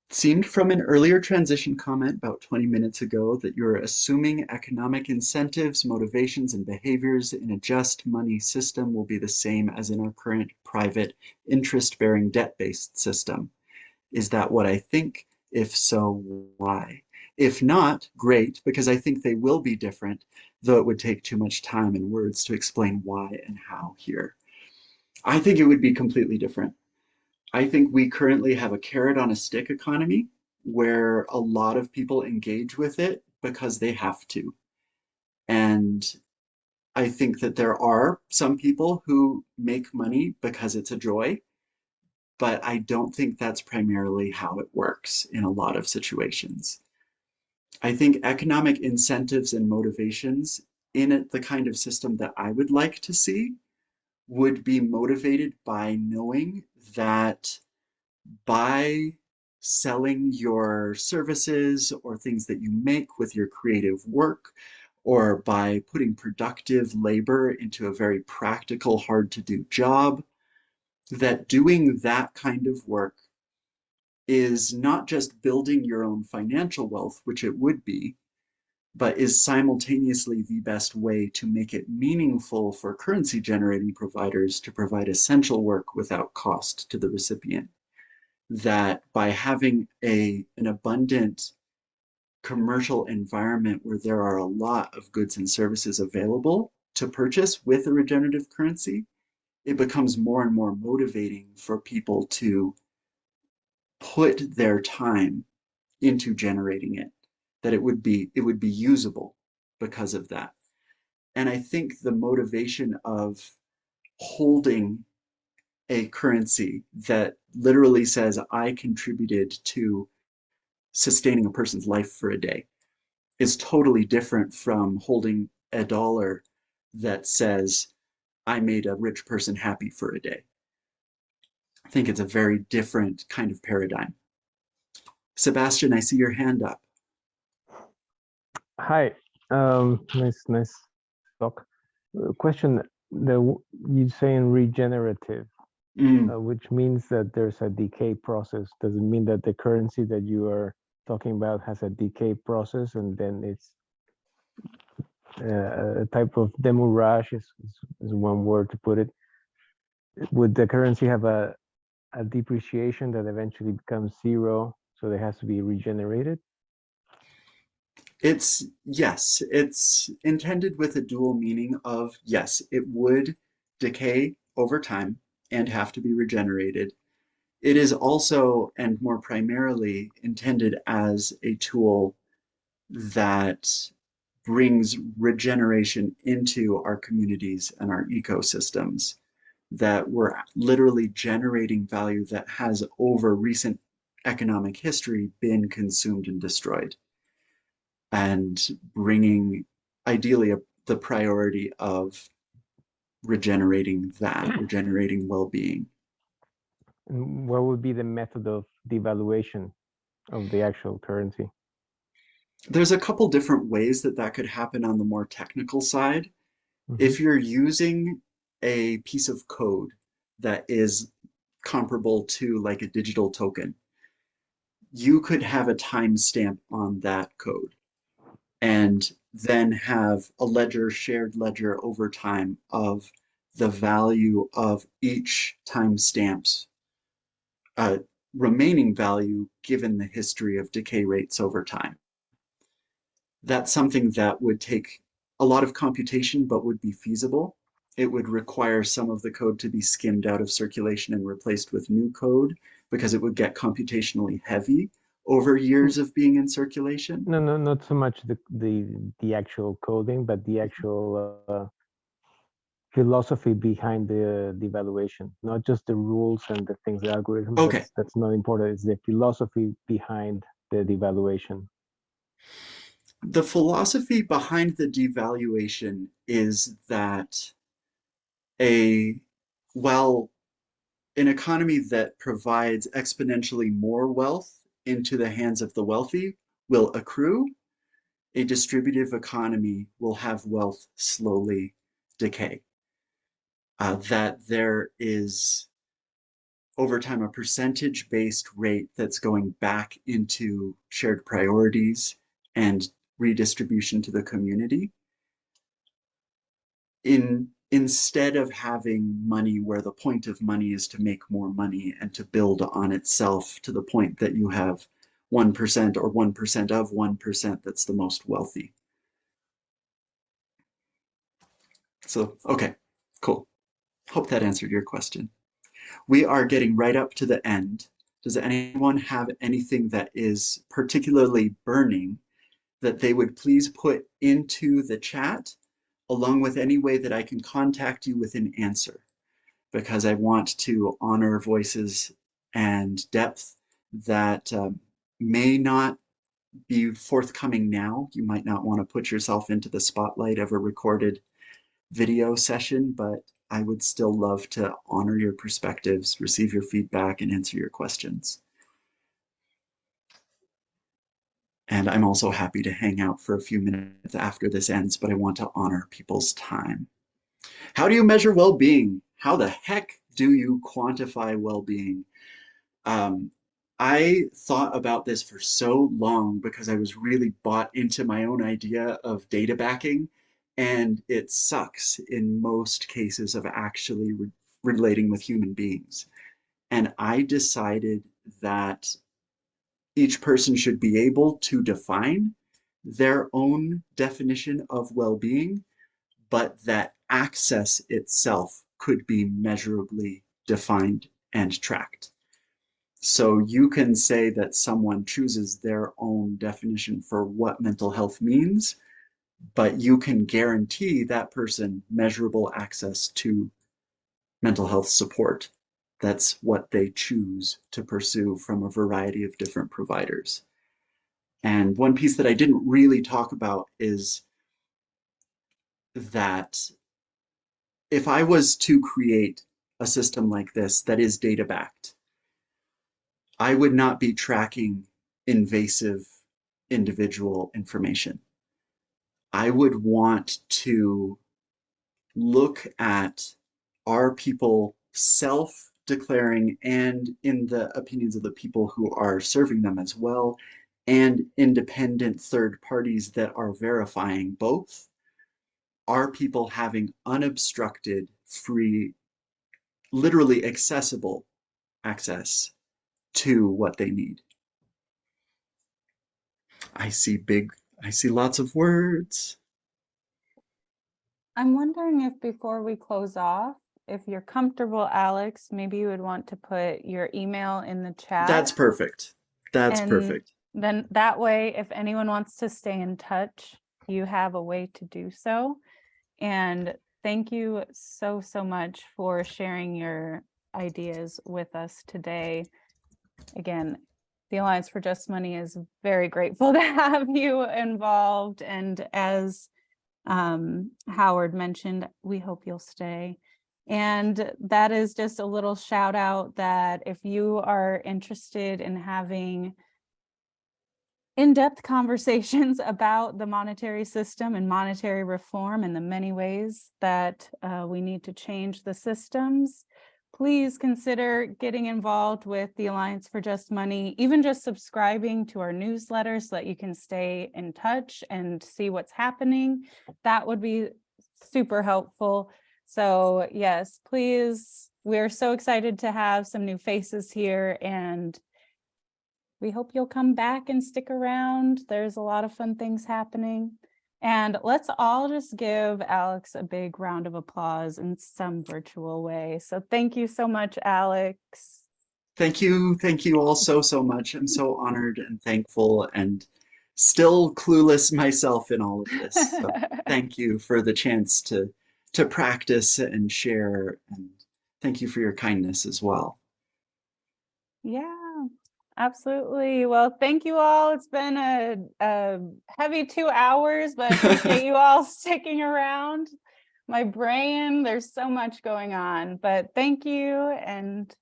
Seemed from an earlier transition comment about 20 minutes ago that you're assuming economic incentives, motivations, and behaviors in a just money system will be the same as in our current private interest-bearing debt-based system. Is that what I think? If so, why? If not, great, because I think they will be different, though it would take too much time and words to explain why and how here. I think it would be completely different. I think we currently have a carrot on a stick economy where a lot of people engage with it because they have to. And I think that there are some people who make money because it's a joy, but I don't think that's primarily how it works in a lot of situations. I think economic incentives and motivations in the kind of system that I would like to see would be motivated by knowing that by selling your services or things that you make with your creative work, or by putting productive labor into a very practical, hard to do job, that doing that kind of work is not just building your own financial wealth, which it would be, but is simultaneously the best way to make it meaningful for currency generating providers to provide essential work without cost to the recipient. That by having an abundant commercial environment where there are a lot of goods and services available to purchase with a regenerative currency, it becomes more and more motivating for people to put their time into generating it, that it would be usable because of that. And I think the motivation of holding a currency that literally says, I contributed to sustaining a person's life for a day, is totally different from holding a dollar that says, I made a rich person happy for a day. I think it's a very different kind of paradigm. Sebastian, I see your hand up. Hi, nice talk. Question: you saying regenerative, which means that there's a decay process. Does it mean that the currency that you are talking about has a decay process, and then it's a type of demurrage is one word to put it? Would the currency have a depreciation that eventually becomes zero, so it has to be regenerated? Yes, it's intended with a dual meaning of, yes, it would decay over time and have to be regenerated. It is also, and more primarily, intended as a tool that brings regeneration into our communities and our ecosystems, that we're literally generating value that has over recent economic history been consumed and destroyed, and bringing ideally the priority of regenerating well-being. And what would be the method of devaluation of the actual currency? There's a couple different ways that that could happen on the more technical side. Mhm. If you're using a piece of code that is comparable to like a digital token, you could have a timestamp on that code and then have a ledger, shared ledger over time of the value of each timestamp's remaining value given the history of decay rates over time. That's something that would take a lot of computation, but would be feasible. It would require some of the code to be skimmed out of circulation and replaced with new code because it would get computationally heavy over years of being in circulation. No, not so much the actual coding, but the actual philosophy behind the devaluation, not just the rules and the things, the algorithms. Okay. That's not important. It's the philosophy behind the devaluation. The philosophy behind the devaluation is that well, an economy that provides exponentially more wealth into the hands of the wealthy will accrue. A distributive economy will have wealth slowly decay. That there is, over time, a percentage-based rate that's going back into shared priorities and redistribution to the community. Instead of having money where the point of money is to make more money and to build on itself to the point that you have 1% or 1% of 1% that's the most wealthy. So, okay, cool. Hope that answered your question. We are getting right up to the end. Does anyone have anything that is particularly burning that they would please put into the chat, along with any way that I can contact you with an answer? Because I want to honor voices and depth that may not be forthcoming now. You might not want to put yourself into the spotlight of a recorded video session, but I would still love to honor your perspectives, receive your feedback, and answer your questions. And I'm also happy to hang out for a few minutes after this ends, but I want to honor people's time. How do you measure well-being? How the heck do you quantify well-being? I thought about this for so long because I was really bought into my own idea of data backing, and it sucks in most cases of actually relating with human beings. And I decided that each person should be able to define their own definition of well-being, but that access itself could be measurably defined and tracked. So you can say that someone chooses their own definition for what mental health means, but you can guarantee that person measurable access to mental health support. That's what they choose to pursue from a variety of different providers. And one piece that I didn't really talk about is that if I was to create a system like this that is data backed, I would not be tracking invasive individual information. I would want to look at, are people self-declaring and in the opinions of the people who are serving them as well, and independent third parties that are verifying both? Are people having unobstructed, free, literally accessible access to what they need? I see lots of words. I'm wondering if before we close off, if you're comfortable, Alex, maybe you would want to put your email in the chat. That's perfect. That's And perfect. then that way, if anyone wants to stay in touch, you have a way to do so. And thank you so much for sharing your ideas with us today. Again, the Alliance for Just Money is very grateful to have you involved. And as Howard mentioned, we hope you'll stay. And that is just a little shout out that if you are interested in having in-depth conversations about the monetary system and monetary reform and the many ways that we need to change the systems, please consider getting involved with the Alliance for Just Money, even just subscribing to our newsletter so that you can stay in touch and see what's happening. That would be super helpful. So yes, please, we're so excited to have some new faces here, and we hope you'll come back and stick around. There's a lot of fun things happening. And let's all just give Alex a big round of applause in some virtual way. So thank you so much, Alex. Thank you all so much. I'm so honored and thankful, and still clueless myself in all of this. So thank you for the chance to practice and share, and thank you for your kindness as well. Yeah, absolutely. Well, thank you all. It's been a heavy 2 hours, but I appreciate you all sticking around. My brain, there's so much going on, but thank you. And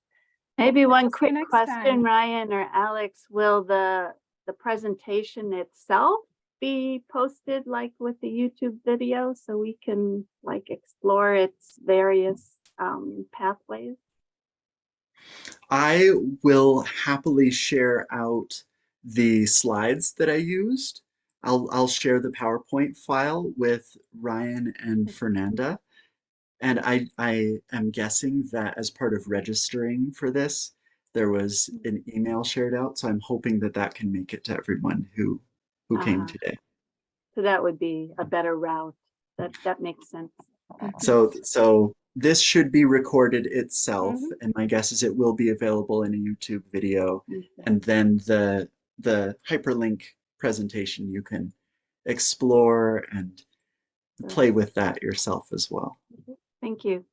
maybe one see you quick next question, time. Ryan or Alex, will the presentation itself be posted like with the YouTube video so we can like explore its various pathways? I will happily share out the slides that I used. I'll share the PowerPoint file with Ryan and Fernanda. And I am guessing that as part of registering for this, there was an email shared out. So I'm hoping that that can make it to everyone who came today. So that would be a better route. That makes sense. So this should be recorded itself, and my guess is it will be available in a YouTube video. And then the hyperlink presentation, you can explore and play with that yourself as well. Thank you.